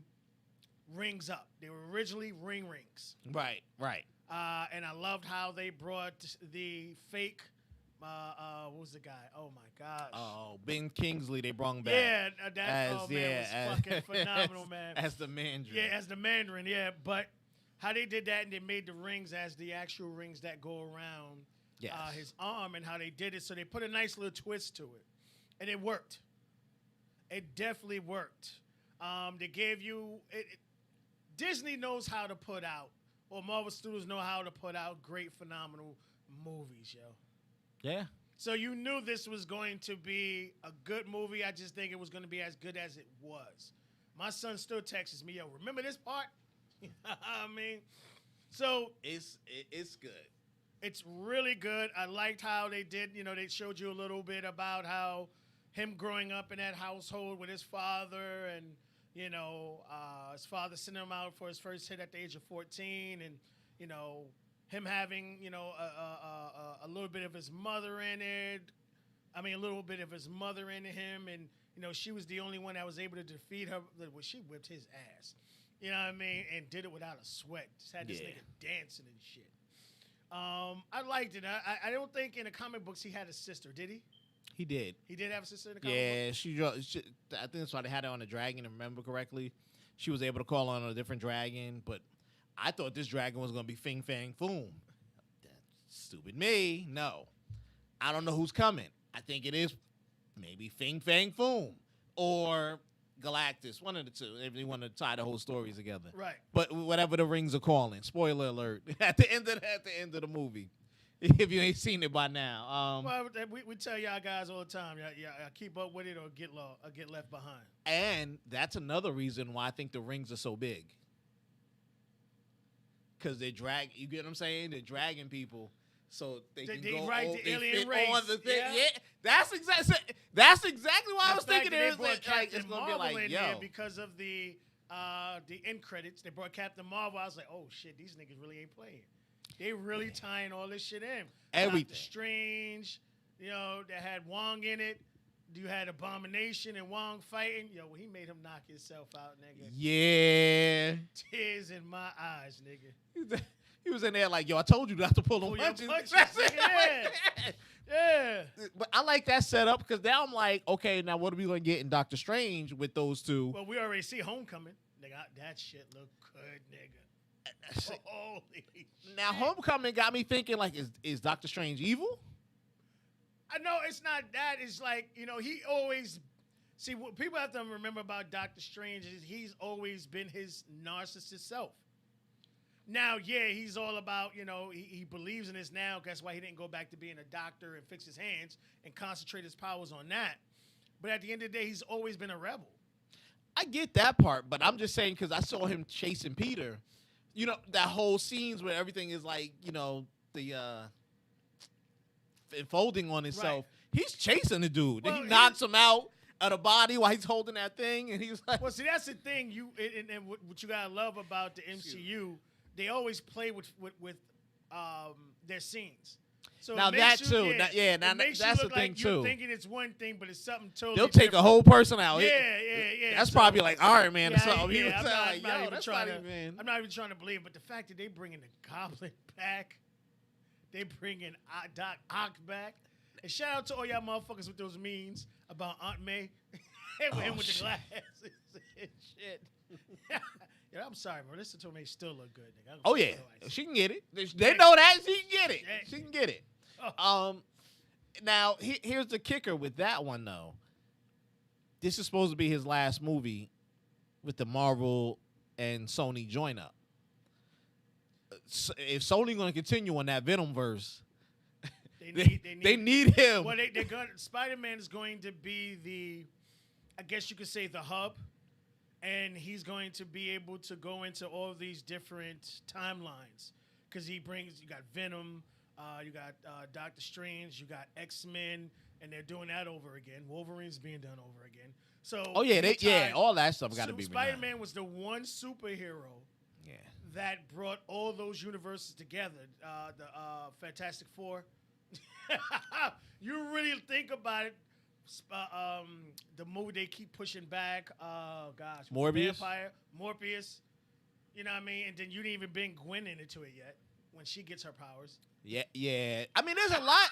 rings up. They were originally rings. Right. And I loved how they brought the fake, what was the guy? Oh, my gosh. Oh, Ben Kingsley, they brought him back. Yeah, that was fucking phenomenal, man. As the Mandarin. Yeah, as the Mandarin, yeah. But how they did that and they made the rings as the actual rings that go around Yes. his arm and how they did it. So they put a nice little twist to it. And it worked. It definitely worked. They gave you... Disney knows how to put out, or Marvel Studios know how to put out great, phenomenal movies, yo. Yeah. So you knew this was going to be a good movie. I just think it was going to be as good as it was. My son still texts me, yo, remember this part? I mean, so It's good. it's really good. I liked how they did, they showed you a little bit about how him growing up in that household with his father and, his father sending him out for his first hit at the age of 14 and, him having, a little bit of his mother in it. I mean, a little bit of his mother in him. And, she was the only one that was able to defeat her. Well, she whipped his ass. You know what I mean? And did it without a sweat. Just had this Yeah. nigga dancing and shit. I liked it. I don't think in the comic books he had a sister, did he? He did. He did have a sister in the comic Yeah, she. I think that's why they had it on the dragon. If I remember correctly, she was able to call on a different dragon, but I thought this dragon was gonna be Fing Fang Foom. That's stupid me. No, I don't know who's coming. I think it is maybe Fing Fang Foom or Galactus, one of the two. If they want to tie the whole stories together, Right. But whatever the rings are calling. Spoiler alert! At the end of the movie, if you ain't seen it by now. Well, we tell y'all guys all the time, y'all keep up with it or get left behind. And that's another reason why I think the rings are so big. Because they drag, you get what I'm saying? They're dragging people so they can go the alien fit race. on the thing. Yeah. Yeah, that's exactly why I was thinking they it was brought like Captain it's gonna be Marvel like, in there yo, because of the end credits. They brought Captain Marvel. I was like, oh shit, these niggas really ain't playing. They really tying all this shit in. Everything. Doctor Strange, you know, that had Wong in it. You had Abomination and Wong fighting. Yo, he made him knock himself out, nigga. yeah. Tears in my eyes, nigga. He was in there like, yo, I told you not to pull Pull them your punches. punches, That's it. yeah. Yeah. But I like that setup because now I'm like, okay, now what are we gonna get in Doctor Strange with those two? Well, we already see Homecoming. Nigga, that shit look good, nigga. Holy Now, shit. Homecoming got me thinking, like, is Doctor Strange evil? I know it's not that. It's like, you know, he always... See, what people have to remember about Doctor Strange is he's always been his narcissist self. Now, yeah, he's all about, you know, he believes in this now. That's why he didn't go back to being a doctor and fix his hands and concentrate his powers on that. But at the end of the day, he's always been a rebel. I get that part, but I'm just saying because I saw him chasing Peter. You know, that whole scenes where everything is like, you know, the folding on itself. Right. He's chasing the dude. Well, and he knocks him out of the body while he's holding that thing, and he's like, Well, see, that's the thing. And what you gotta love about the MCU, they always play with their scenes. So Now it makes that too. yeah, Now- yeah, it now makes that's you look the thing, like you're too. thinking it's one thing, but it's something totally. they'll take a different. whole person out. Yeah, yeah. That's So- probably like Iron Man or Yeah, something. He yeah, was like, yo, even that's trying not to. even. I'm not even trying to believe, but the fact that they bringing the Goblin back, they bringing Doc Ock back, and shout out to all y'all motherfuckers with those memes about Aunt May and him with the shit. glasses and shit. Yeah, I'm sorry, Melissa Tomei still look good, nigga. Oh yeah, Like, she can get it. They know that she can get it. Yeah. She can get it. Oh. Now here's the kicker with that one though. This is supposed to be his last movie with the Marvel and Sony join up. If Sony going to continue on that Venom verse, they need him. Well, they're going. Spider-Man is going to be the, I guess you could say, the hub, and he's going to be able to go into all of these different timelines because you got Venom, you got Doctor Strange, you got X-Men, and they're doing that over again. Wolverine's being done over again. So Oh yeah, anytime- all that stuff got to so be Spider-Man was the one superhero Yeah. that brought all those universes together. The Fantastic Four. You really think about it. The movie they keep pushing back. Gosh, Morbius? Vampire, Morbius. You know what I mean? And then you didn't even bring Gwen into it yet when she gets her powers. Yeah. I mean, there's a lot.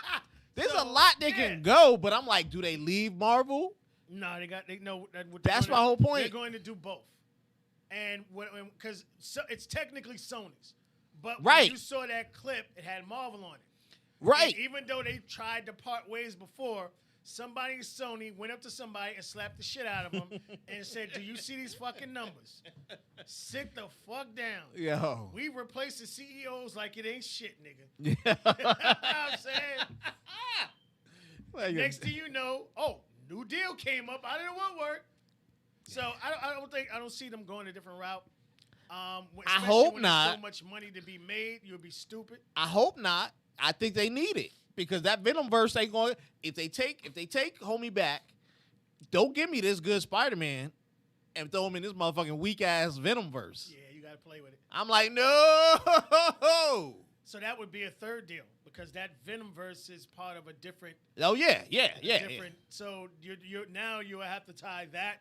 There's a So, lot they yeah. can go, but I'm like, do they leave Marvel? No, they know that what they're That's gonna- my whole point. They're going to do both, and because it's technically Sony's, but when Right. you saw that clip, it had Marvel on it. Right. And even though they tried to part ways before, somebody at Sony went up to somebody and slapped the shit out of them and said, "Do you see these fucking numbers? Sit the fuck down. Yo. We replace the CEOs like it ain't shit, nigga." Yeah. You know what I'm saying? Next thing you know, new deal came up out of the woodwork. So I don't see them going a different route. Especially hope when there's not. so much money to be made, you'll be stupid. I hope not. I think they need it because that Venom verse ain't going. If they take homie back, don't give me this good Spider-Man and throw him in this motherfucking weak ass Venom verse. Yeah, you gotta play with it. I'm like, no. So that would be a third deal because that Venom verse is part of a different. Oh yeah. So you now you have to tie that.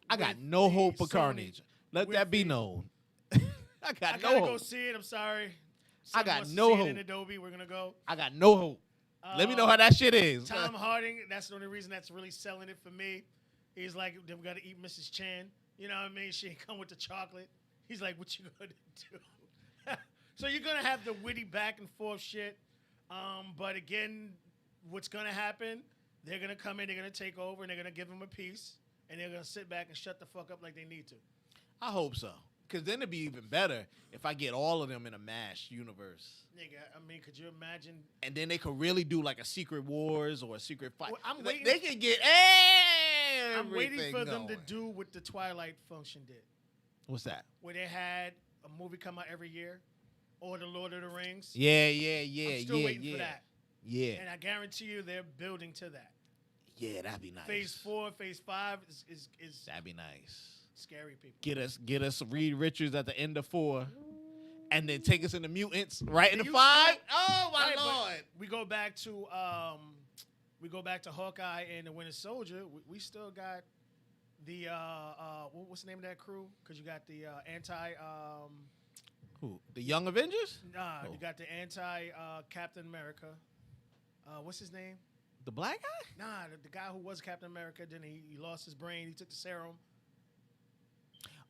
I got with no the hope for Sony- Carnage. Let with that be the- known. I I got gotta no go hope. see it. I'm sorry. I Son got wants to no see it hope. in Adobe, we're gonna go. I got no hope. Let me know how that shit is. Tom Harding. That's the only reason that's really selling it for me. He's like, we got to eat Mrs. Chan. You know what I mean? She ain't come with the chocolate. He's like, what you gonna do? So you're gonna have the witty back and forth shit. But again, what's gonna happen? They're gonna come in, they're gonna take over, and they're gonna give him a piece, and they're gonna sit back and shut the fuck up like they need to. I hope so. Because then it'd be even better if I get all of them in a MASH universe. Nigga, I mean, could you imagine? And then they could really do like a Secret Wars or a Secret Fight. Well, I'm They- waiting- They could get everything I'm waiting for them to going. do what the Twilight Function did, What's that? where they had a movie come out every year, or the Lord of the Rings. Yeah, I'm still waiting for that. Yeah, And I guarantee you they're building to that. yeah, that'd be nice. Phase 4, Phase 5 is That'd be nice. scary, people. Get us Reed Richards at the end of 4, and then take us into Mutants right in the You 5. still- Oh my Right, but lord! we go back to Hawkeye and the Winter Soldier. We still got the what's the name of that crew? Because you got the Who? The Young Avengers? Oh. you got the anti Captain America. What's his name? The black guy? Nah, the guy who was Captain America. Then he lost his brain. He took the serum.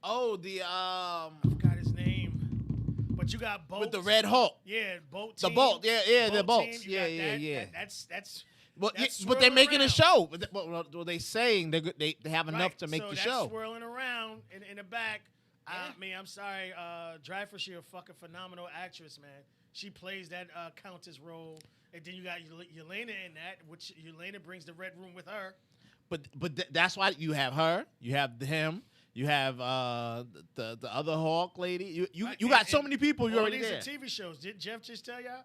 Oh, the Forgot his name. But you got Bolt with the Red Hulk. Yeah, Bolt. The team. Bolt, yeah, the Bolt bolts. team, you Yeah, got yeah, that. yeah. That's But that's but they're swirling making a around. show. But they saying they have enough right. to make so the that's show. swirling around in the back. Yeah. I mean, I'm sorry, Dreyfus, she a fucking phenomenal actress, man. She plays that countess role, and then you got Yelena in that, which Yelena brings the Red Room with her. But that's why you have her. You have him. You have the other Hawk lady. You Right, got and- so many people. You're All already these there. are TV shows. Did Jeff just tell y'all?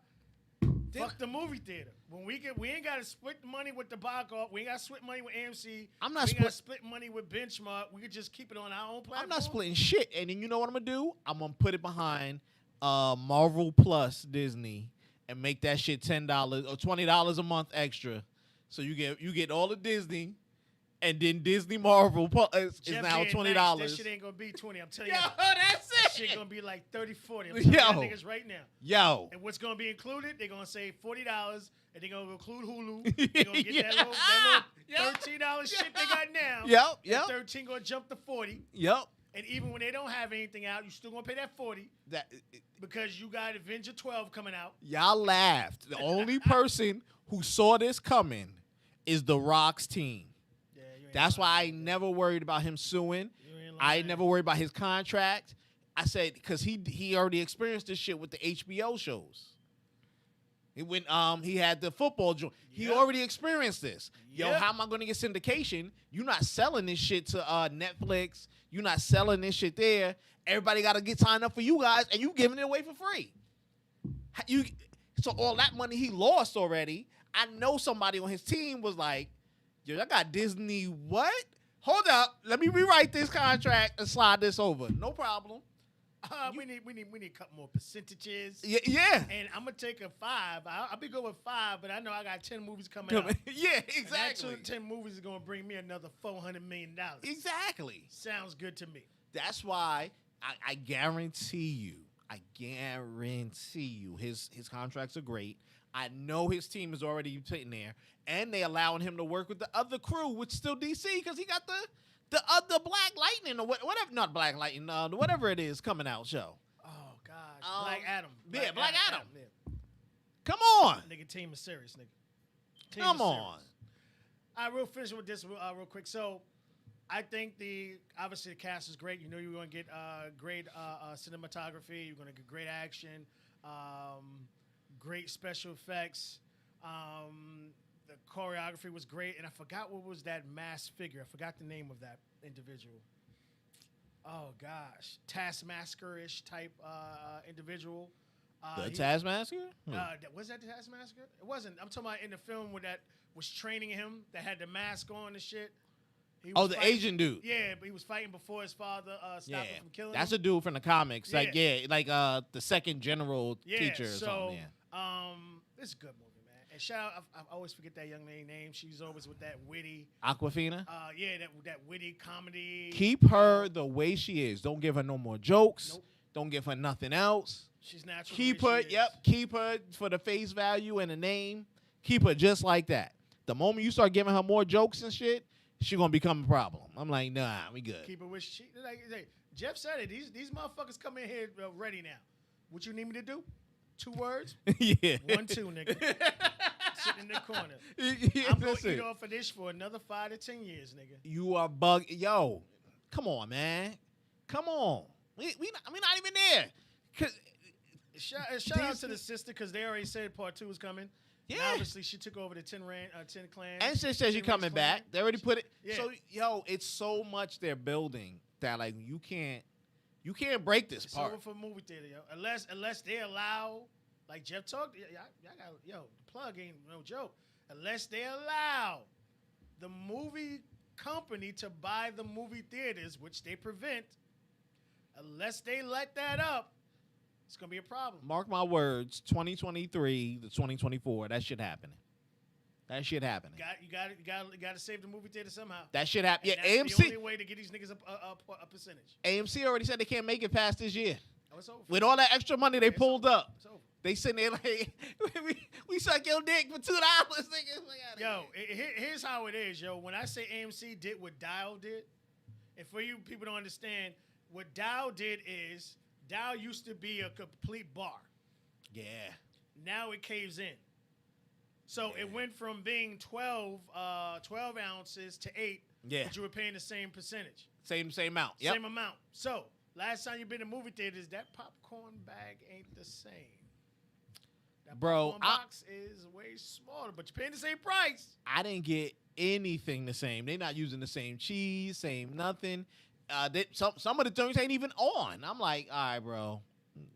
Fuck the movie theater. When we ain't got to split the money with the box off. We ain't got to split money with AMC. I'm not we got to split money with Benchmark. We could just keep it on our own platform. I'm not splitting shit. And then you know what I'm gonna do? I'm gonna put it behind Marvel Plus Disney and make that shit $10 or $20 a month extra. So you get all the Disney, and then Disney Marvel Plus is Jeff now being $20. nice, that shit ain't gonna be 20. I'm telling Yo, you. that's That shit it. gonna be like 30, 40. I'm telling Yo. y'all niggas right now. Yo. And what's gonna be included? They're gonna say $40, and they're gonna include Hulu. They're gonna get that little Yep. $13 shit they got now. Yep. And 13 gonna jump to 40. Yep. And even when they don't have anything out, you still gonna pay that 40 That because you got Avenger 12 coming out. y'all laughed. The only person who saw this coming is The Rock's team. Yeah, you ain't That's why I lying. never worried about him suing. You ain't I lying. never worried about his contract. I said because he already experienced this shit with the HBO shows. He had the football joint. He Yep. already experienced this. Yo, Yep. how am I going to get syndication? You're not selling this shit to Netflix. You're not selling this shit there. Everybody got to get signed up for you guys, and you giving it away for free. So all that money he lost already. I know somebody on his team was like, yo, I got Disney what? Hold up. Let me rewrite this contract and slide this over. No problem. We need a couple more percentages. Yeah. And I'm gonna take a 5. I'll be good with 5, but I know I got 10 movies coming out. Yeah, And that exactly. 10 movies is gonna bring me another $400 million. Exactly. Sounds good to me. That's why I guarantee you his contracts are great. I know his team is already sitting there, and they allowing him to work with the other crew, which is still DC, because he got the other Black Lightning or whatever, not Black Lightning, whatever it is coming out show. Oh gosh, Black Adam. yeah, Black Adam. Yeah. Come on, Nigga, team is serious, nigga. Team come is on. serious. All right, we'll finish with this real quick. So, I think obviously the cast is great. You know you're going to get great cinematography. You're going to get great action, great special effects. The choreography was great, and I forgot what was that masked figure. I forgot the name of that individual. Oh gosh, Taskmaster-ish type individual. The he- Taskmaster? was that the Taskmaster? It wasn't. I'm talking about in the film where that was training him, that had the mask on and shit. He Oh, was the fighting- Asian dude. Yeah, but he was fighting before his father stopped Yeah, him from killing that's him. a dude from the comics. Like, Yeah. like the second general teacher or so, something. Yeah. It's a good movie, man. And shout out, I always forget that young lady's name. She's always with that witty, Aquafina. that witty comedy. Keep her the way she is. Don't give her no more jokes. Nope. Don't give her nothing else. She's natural. Keep the way her, she is. keep her for the face value and the name. Keep her just like that. The moment you start giving her more jokes and shit, she gonna become a problem. I'm like, nah, we good. Keep it with she. Like, Jeff said it. These motherfuckers come in here ready now. What you need me to do? 2 words. Yeah. 1, 2, nigga. Sitting in the corner. Yeah, I'm gonna that's eat it. off of this for another 5 to 10 years, nigga. You are bug. Yo, come on, man. Come on. We not even there. 'Cause Shout out to the sister because they already said part 2 is coming. And Yeah. obviously, she took over the 10 clan. And she says you're coming back. They already put it. Yeah. So yo, it's so much they're building that like you can't break this It's part. over for movie theater, yo. Unless they allow, like Jeff talked, y'all got, the plug ain't no joke. Unless they allow the movie company to buy the movie theaters, which they prevent, unless they let that up, it's gonna be a problem. Mark my words, 2023 to 2024, that shit happening. That shit happening. You got to save the movie theater somehow. That shit happen. And Yeah, that's the only AMC. way to get these niggas a percentage. AMC already said they can't make it past this year. Oh, it's over. With all that extra money they It's pulled over. up, It's over. they sitting there like, we suck your dick for $2, nigga. Yo, here's how it is, yo. When I say AMC did what Dial did, and for you people don't understand, what Dial did is Dial used to be a complete bar. Yeah. Now it caves in. So it went from being 12 ounces to 8, Yeah. but you were paying the same percentage. Same amount. Yep. Same amount. So last time you've been to movie theaters, that popcorn bag ain't the same. That Bro, popcorn box is way smaller, but you're paying the same price. I didn't get anything the same. They're not using the same cheese, same nothing. Some of the joints ain't even on. I'm like, all right, bro.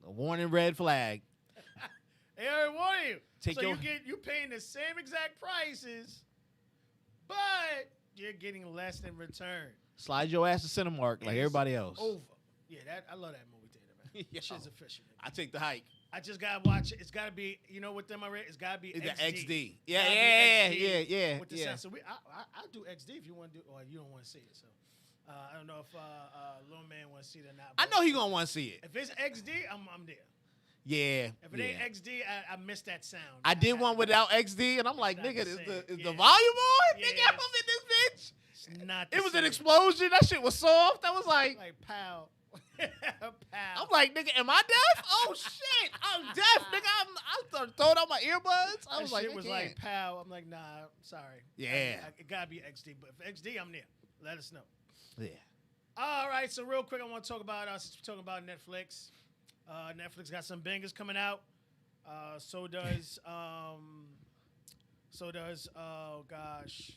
A warning red flag. They already warned you. Take So your- you paying the same exact prices, but you're getting less in return. Slide your ass to Cinemark like It's everybody else. Over. Yeah, I love that movie theater, man. Yo. Shit's official. Nigga. I take the hike. I just gotta watch it. It's gotta be, you know what them I read? It's gotta be It's XD. the XD. Gotta Yeah, be yeah, XD yeah, With the yeah. sound. So I'll do XD if you want to do, or you don't want to see it. So I don't know if Lil Man wants to see it or not. I but know he gonna want to see it. If it's XD, I'm there. Yeah. If it ain't XD, I missed that sound. I did one without XD, and I'm like, Not nigga, the is same. the Yeah. volume on? Yeah, Nigga, it's- I'm in this bitch. It's not. It was the an same. explosion. That shit was soft. I was like, Like pow, pow. I'm like, nigga, am I deaf? Oh shit, I'm deaf, nigga. I started throwing out my earbuds. I That was like, shit I was can't. like pow. I'm like, nah, sorry. Yeah. It gotta be XD. But if XD, I'm there. Let us know. Yeah. All right, so real quick, I want to talk about since we're talking about Netflix. Netflix got some bangers coming out. So does oh gosh,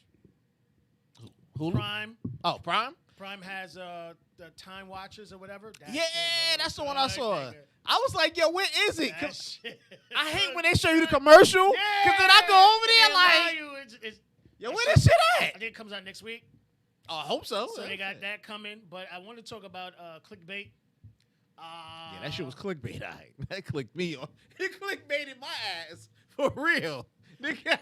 Hulu? Prime. Oh, Prime. Prime has the Time Watchers or whatever. That Yeah, shit that's the look one I good, saw. nigga. I was like, yo, where is it? That 'Cause shit I hate look when they show you the good. commercial. Yeah, Cause then I go over they there allow like, you, it's, yo, where this shit I at? think it comes out next week. Oh, I hope so. So they got that coming. But I want to talk about clickbait. Yeah, that shit was clickbait. That clicked me on. It clickbaited my ass for real, nigga.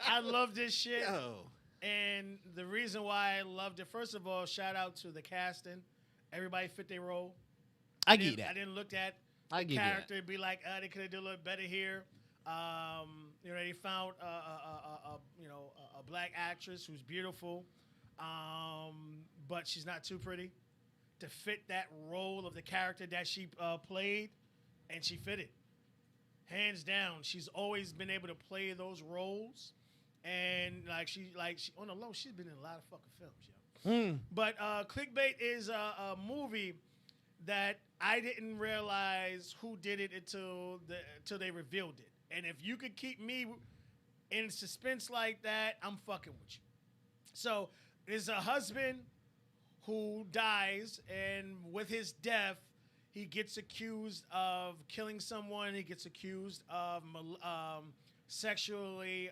I love this shit. Yo. And the reason why I loved it, first of all, shout out to the casting. Everybody fit their role. I get that. I didn't look at I the give you that. character and be like, they could have done a little better here. They found a black actress who's beautiful, but she's not too pretty to fit that role of the character that she played, and she fit it. Hands down, she's always been able to play those roles, and she on the low, she's been in a lot of fucking films, yo. But Clickbait is a movie that I didn't realize who did it until they revealed it. And if you could keep me in suspense like that, I'm fucking with you. So there's a husband who dies, and with his death, he gets accused of killing someone. He gets accused of sexually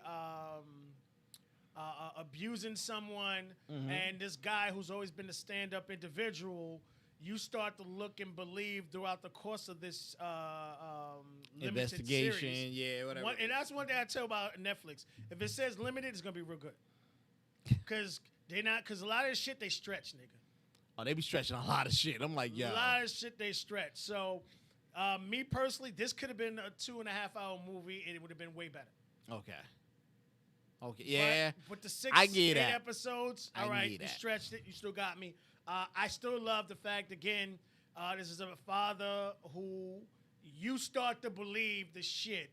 abusing someone. And this guy who's always been a stand-up individual, you start to look and believe throughout the course of this limited Investigation, series. yeah, whatever. And that's one thing I tell about Netflix. If it says limited, it's gonna be real good. Because a lot of this shit they stretch, nigga. Oh, they be stretching a lot of shit. I'm like, yo. A lot of shit they stretch. So, me personally, this could have been a 2.5 hour movie, and it would have been way better. Okay. Okay, yeah. But with the 6, I get 8 that. episodes, I all right, get you that. stretched it. You still got me. I still love the fact, again, this is a father who you start to believe the shit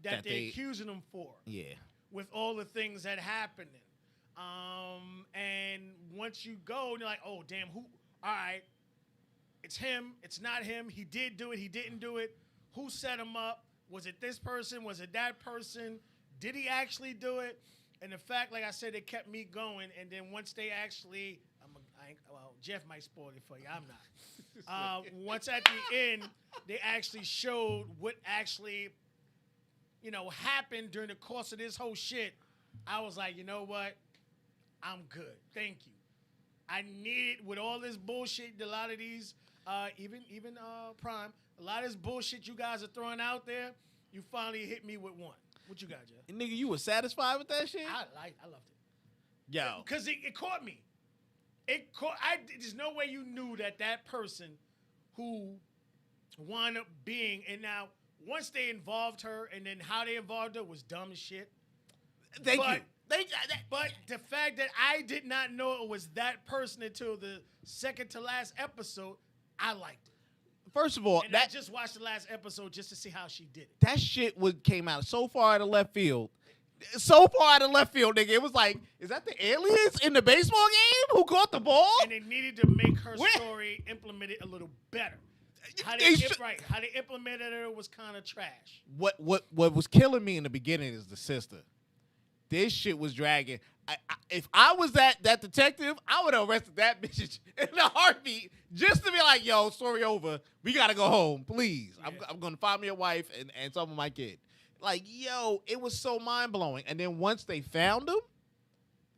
that they're they- accusing him for. Yeah. With all the things that happened. And once you go, and you're like, oh, damn, who? All right, it's him. It's not him. He did do it. He didn't do it. Who set him up? Was it this person? Was it that person? Did he actually do it? And the fact, like I said, it kept me going. And then once they actually, Jeff might spoil it for you. I'm not. Once at the end, they actually showed what actually, happened during the course of this whole shit. I was like, you know what? I'm good. Thank you. I needed, with all this bullshit, a lot of these, even Prime, a lot of this bullshit you guys are throwing out there, you finally hit me with one. What you got, Jeff? Nigga, you was satisfied with that shit? I loved it. Yo. Because it caught me. There's no way you knew that person who wound up being, and now, once they involved her, and then how they involved her was dumb as shit. Thank But- you. But the fact that I did not know it was that person until the second to last episode, I liked it. First of all, And I that just watched the last episode just to see how she did it. that shit came out so far out of left field. So far out of left field, nigga. It was like, is that the aliens in the baseball game who caught the ball? And they needed to make her Where- story implemented a little better. How They they, should- how they implemented her was kind of trash. What was killing me in the beginning is the sister. This shit was dragging. If I was that detective, I would have arrested that bitch in a heartbeat just to be like, yo, story over. We got to go home, please. Yeah. I'm going to find me a wife and some of my kid. Like, yo, it was so mind-blowing. And then once they found him,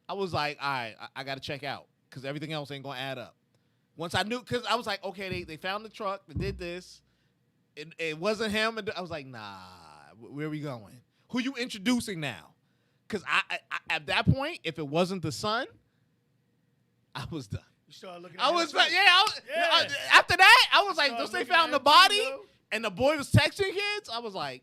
I was like, all right, I got to check out because everything else ain't going to add up. Once I knew, because I was like, okay, they found the truck, they did this. It wasn't him. And I was like, nah, where are we going? Who you introducing now? Because I at that point, if it wasn't the son, I was done. You started looking at I him was too. like, Yeah. after that, I was like, Started once they looking found at the him too, body yo. and the boy was texting kids, I was like,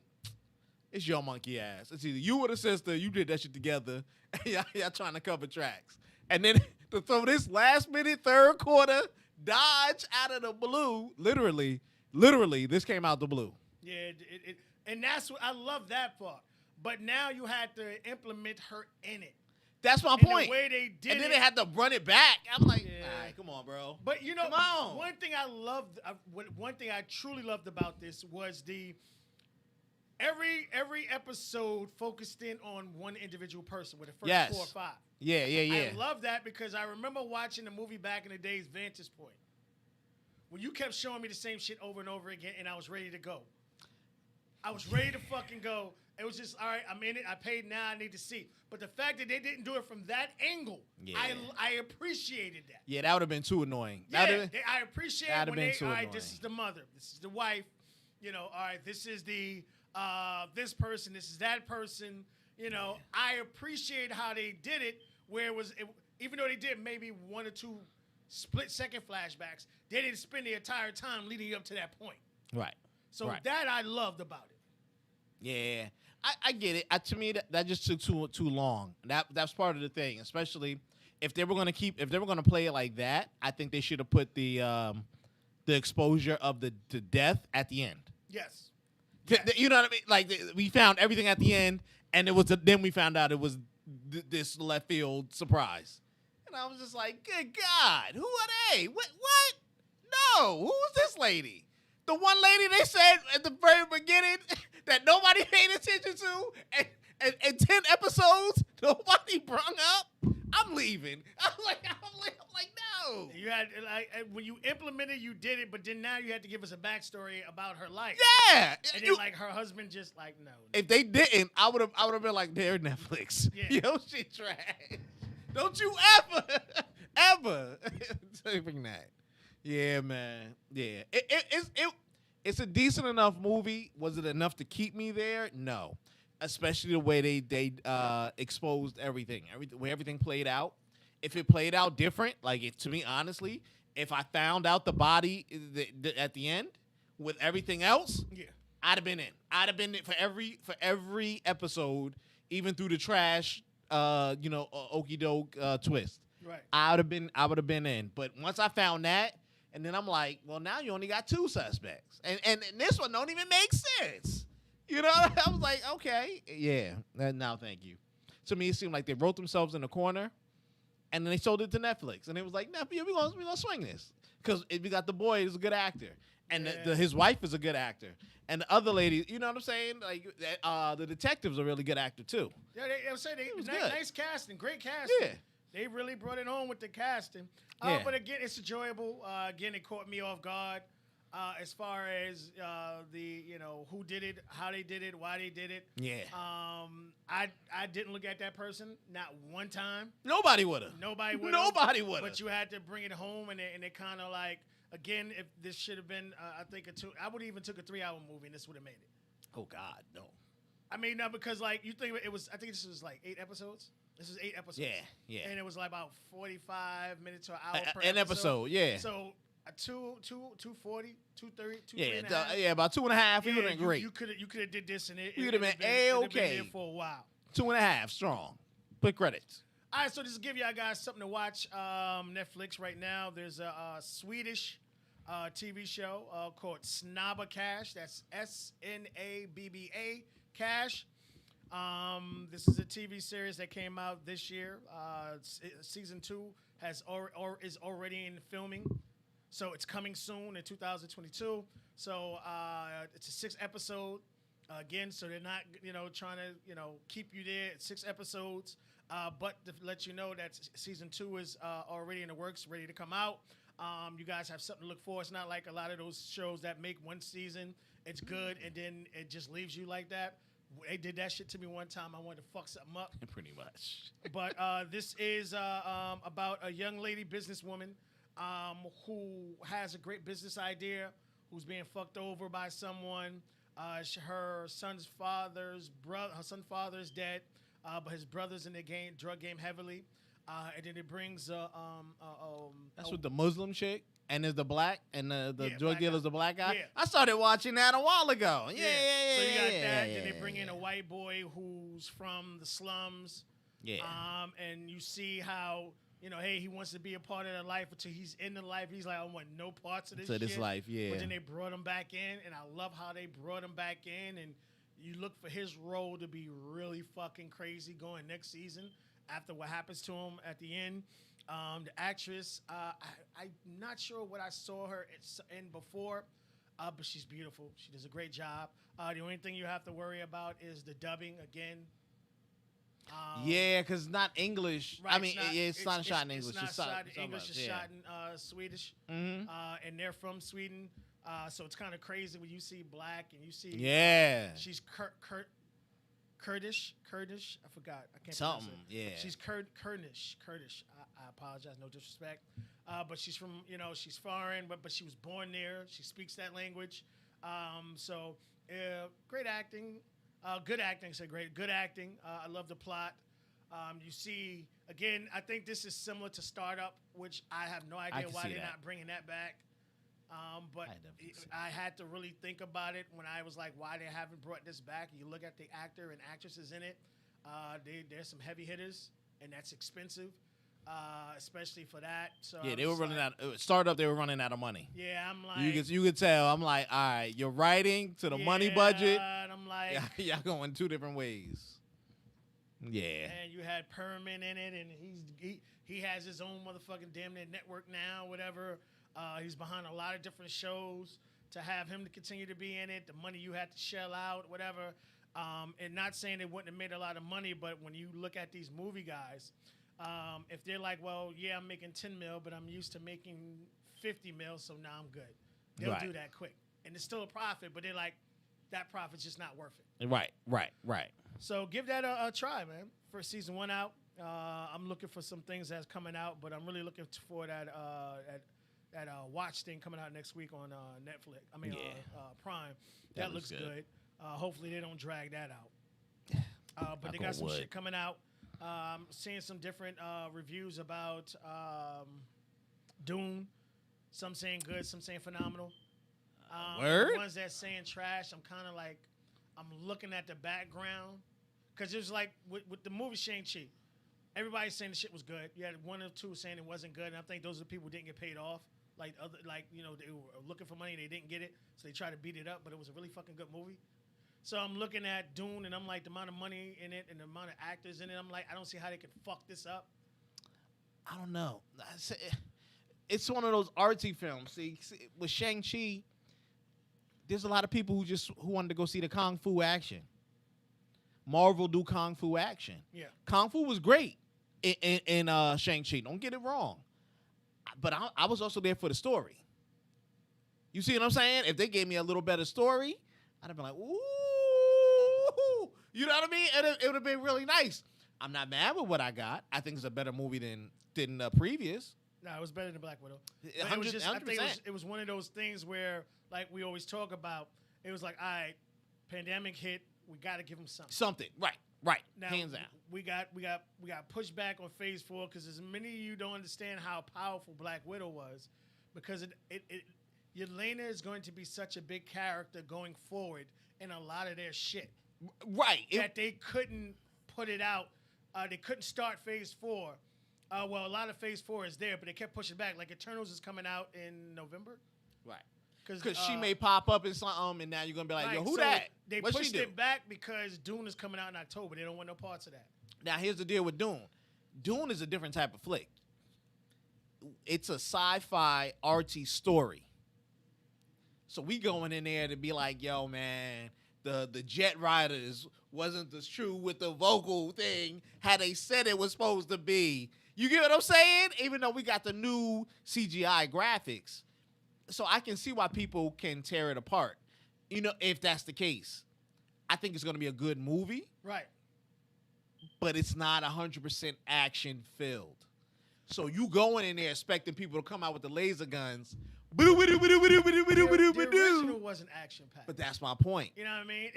it's your monkey ass. It's either you or the sister. You did that shit together. And y'all trying to cover tracks. And then to throw this last minute, third quarter dodge out of the blue, literally, this came out the blue. Yeah, and that's what I love that part. But now you had to implement her in it. That's my And point. the way they did And then it, they had to run it back. I'm like, Yeah. all right, come on, bro. But you know, Come on. one thing I loved, one thing I truly loved about this was every episode focused in on one individual person with the first Yes. 4 or 5. Yeah. I love that because I remember watching the movie back in the days, Vantage Point, when you kept showing me the same shit over and over again, and I was ready to go. I was ready to fucking go. It was just, all right, I'm in it. I paid, now I need to see. But the fact that they didn't do it from that angle, Yeah. I appreciated that. Yeah, that would have been too annoying. Yeah, That'd have been- I appreciate that'd when have been they, too all right, this annoying. is the mother, this is the wife, all right, this is the, this person, this is that person, I appreciate how they did it, where even though they did maybe 1 or 2 split-second flashbacks, they didn't spend the entire time leading up to that point. Right. So Right. that I loved about it. Yeah, I get it. To me, that just took too long. That's part of the thing, especially if they were gonna play it like that. I think they should have put the exposure of the death at the end. Yes. You know what I mean? Like we found everything at the end, and then we found out it was this left field surprise, and I was just like, good God, who are they? What? No, who was this lady? The one lady they said at the very beginning that nobody paid attention to, and 10 episodes nobody brung up. I'm leaving. I'm like, no. You had, when you implemented, you did it, but then now you had to give us a backstory about her life. Yeah. And then, her husband just, no. If they didn't, I would have been like, they're Netflix. Yeah. Yo, shit trash. Don't you ever bring that. Yeah, man. Yeah. It's a decent enough movie. Was it enough to keep me there? No. Especially the way they exposed everything. The way everything played out. If it played out different, to me, honestly, if I found out the body at the end with everything else, Yeah. I'd have been in. I'd have been in for every episode, even through the trash okey doke twist. Right. I would have been in. But once I found that, and then I'm like, well, now you only got 2 suspects, and this one don't even make sense. You know, I was like, okay, yeah, now thank you. To me, it seemed like they wrote themselves in a corner, and then they sold it to Netflix, and it was like, Netflix, we gonna swing this because we got the boy is a good actor, and his wife is a good actor, and the other lady, you know what I'm saying? Like, the detective's a really good actor too. Yeah, I would say was nice, good. nice casting, great casting. Yeah. They really brought it on with the casting. Yeah. But again, it's enjoyable. Again, it caught me off guard. As far as the who did it, how they did it, why they did it. Yeah. I didn't look at that person not one time. Nobody would have. Nobody would. Nobody would have. But you had to bring it home, and it kind of like again, if this should have been, I think I would even took a 3-hour movie, and this would have made it. Oh God, no. I mean, no, because like you think it was. I think this was like 8 episodes. This is 8 episodes. Yeah. And it was like about 45 minutes to an hour per An episode, yeah. So a 240, 230, Yeah, about 2.5. It would have been great. You could have did this and it You would could have been A-okay. there for a while. 2.5 strong. Put credits. All right, so just to give y'all guys something to watch. Netflix right now. There's a Swedish TV show called Snabba Cash. That's SNABBA Cash. This is a TV series that came out this year. Season 2 is already in filming, so it's coming soon in 2022. So it's a 6 episode again. So they're not trying to keep you there. It's 6 episodes, but to let you know that season 2 is already in the works, ready to come out. You guys have something to look for. It's not like a lot of those shows that make one season, it's good, and then it just leaves you like that. They did that shit to me one time. I wanted to fuck something up. Pretty much. But this is about a young lady businesswoman who has a great business idea, who's being fucked over by someone. Her son's father's dead, but his brother's in the drug game heavily. And then it brings That's with the Muslim chick, and there's the black, and the drug dealer's the black guy. Yeah. I started watching that a while ago. Yeah. So you got that. yeah, Then they bring in a white boy who's from the slums. Yeah. And you see how hey, he wants to be a part of the life until he's in the life. He's like, I want no parts of this shit. This life, yeah. But then they brought him back in, and I love how they brought him back in. And you look for his role to be really fucking crazy going next season after what happens to him at the end. The actress, I'm not sure what I saw her in before, but she's beautiful. She does a great job. The only thing you have to worry about is the dubbing again. Yeah, because it's not English. Right, I mean, it's not shot in English. It's not shot in English. It's yeah. shot in Swedish, and they're from Sweden. So it's kind of crazy when you see black and you see she's Kurdish. I forgot. I can't something. pronounce it. Yeah, she's Kurdish. I apologize. No disrespect. But she's from she's foreign, but she was born there. She speaks that language. So great acting. Good acting. Good acting. I love the plot. You see, again, I think this is similar to Startup, which I have no idea why they're not bringing that back. But I had to really think about it when I was like, why they haven't brought this back. You look at the actor and actresses in it. There's some heavy hitters, and that's expensive, especially for that. So yeah, they were running out. Startup, they were running out of money. Yeah, I'm like, you could tell. I'm like, all right, you're writing to the money budget. And I'm like, y'all going 2 different ways. Yeah. And you had Perman in it, and he has his own motherfucking damn near network now, whatever. He's behind a lot of different shows. To have him to continue to be in it, the money you had to shell out, whatever. And not saying they wouldn't have made a lot of money, but when you look at these movie guys, if they're like, well, yeah, I'm making 10 mil, but I'm used to making 50 mil, so now I'm good. They'll do that quick. And it's still a profit, but they're like, that profit's just not worth it. Right. So give that a try, man. First season 1 out. I'm looking for some things that's coming out, but I'm really looking for that watch thing coming out next week on Netflix. Prime. That looks good. Hopefully they don't drag that out. But they got some shit coming out. Seeing some different reviews about Dune. Some saying good, some saying phenomenal. Word? The ones that saying trash, I'm kind of like, I'm looking at the background because it was like with the movie Shang-Chi, everybody's saying the shit was good. You had one or two saying it wasn't good, and I think those are the people who didn't get paid off. Like they were looking for money and they didn't get it, so they tried to beat it up. But it was a really fucking good movie. So I'm looking at Dune, and I'm like, the amount of money in it and the amount of actors in it, I'm like, I don't see how they could fuck this up. I don't know. It's one of those artsy films. See with Shang-Chi, there's a lot of people who wanted to go see the Kung Fu action. Marvel do Kung Fu action. Yeah. Kung Fu was great in Shang-Chi. Don't get it wrong. But I was also there for the story. You see what I'm saying? If they gave me a little better story, I'd have been like, ooh. You know what I mean? It would have been really nice. I'm not mad with what I got. I think it's a better movie than the previous. No, it was better than Black Widow. But 100%. it was just, I think it was one of those things where, like we always talk about, it was like, all right, pandemic hit, we got to give them something. Something, right. Now, Hands down. We got pushed back on Phase 4 because as many of you don't understand how powerful Black Widow was, because Yelena is going to be such a big character going forward in a lot of their shit. Right. That they couldn't put it out. They couldn't start Phase 4. Well, a lot of Phase 4 is there, but they kept pushing back. Like Eternals is coming out in November. Right. Because she may pop up in something, and now you're gonna be like, right, "Yo, who so that?" They What'd she pushed do? it back because Dune is coming out in October. They don't want no parts of that. Now here's the deal with Dune. Dune is a different type of flick. It's a sci-fi artsy story. So we going in there to be like, "Yo, man, the Jet Riders wasn't as true with the vocal thing how they said it was supposed to be." You get what I'm saying? Even though we got the new CGI graphics. So I can see why people can tear it apart. You know, if that's the case. I think it's going to be a good movie, Right. but it's not 100% action filled. So you going in there expecting people to come out with the laser guns. The original wasn't action packed. But that's my point. You know what I mean?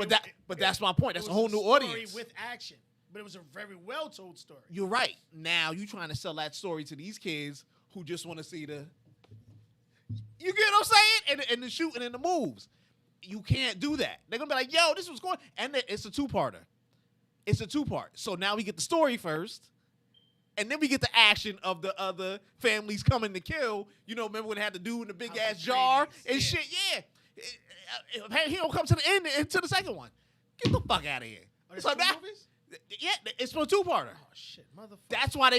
But that's my point. That's it a was whole new story audience. with action, but it was a very well told story. You're right. Now you trying to sell that story to these kids who just want to see the. You get what I'm saying? And the shooting and the moves. You can't do that. They're gonna be like, "Yo, this was going," and it's a two-parter. It's a two-part. So now we get the story first, and then we get the action of the other families coming to kill. You know, remember when they had the dude in the big House ass of jar Atreides, and yeah. shit? Yeah. He don't come to the end and to the second one. Get the fuck out of here. Are there So two that, movies? yeah, it's for a two-parter. Oh shit, motherfucker. That's why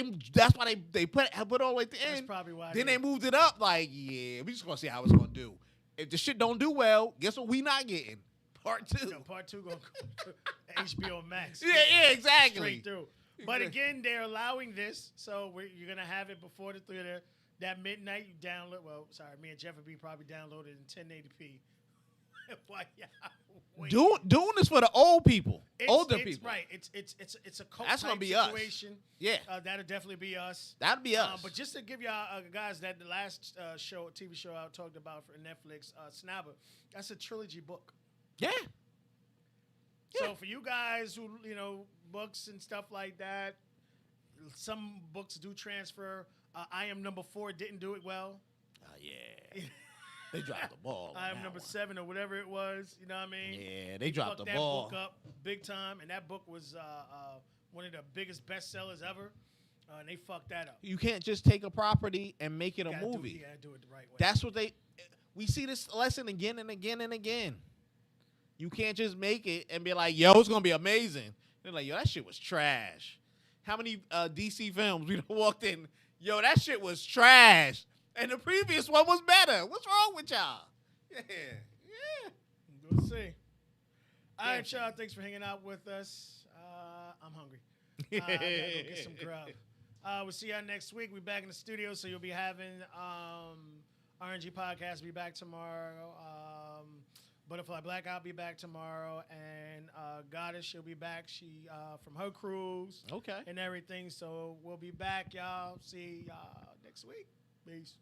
they put it all the way at the That's end. probably why. Then they moved it up. Like, yeah, we just gonna see how it's gonna do. If the shit don't do well, guess what? We not getting part 2. No, part 2 going to HBO Max. Yeah, exactly. Straight through. But again, they're allowing this, so you're gonna have it before the theater. That midnight, you download. Well, sorry, me and Jeff will be probably downloaded in 1080p. Why, yeah, wait. Dune is for the old people, older people. Right. It's a cult That's gonna type be us. situation. Yeah, That'll definitely be us. that'd be us. But just to give y'all guys that the last TV show I talked about for Netflix, Snabber, that's a trilogy book. yeah. So for you guys who books and stuff like that, some books do transfer. I Am Number 4 didn't do it well. Yeah. They dropped the ball. I Am Number 7 or whatever it was. You know what I mean? Yeah, they dropped Fucked the that ball. book up big time, and that book was one of the biggest bestsellers ever. And they fucked that up. You can't just take a property and make it a You gotta movie. you gotta do it the right way. That's what we see this lesson again and again and again. You can't just make it and be like, "Yo, it's gonna be amazing." They're like, "Yo, that shit was trash." How many DC films we done walked in? Yo, that shit was trash, and the previous one was better. What's wrong with y'all? Yeah. We'll see. All right, y'all. Thanks for hanging out with us. I'm hungry. I gotta go get some grub. We'll see y'all next week. We're back in the studio, so you'll be having RNG Podcast be back tomorrow. Butterfly Blackout be back tomorrow, and Goddess, she'll be back. She from her cruise Okay. and everything. So we'll be back, y'all. See y'all next week. Peace.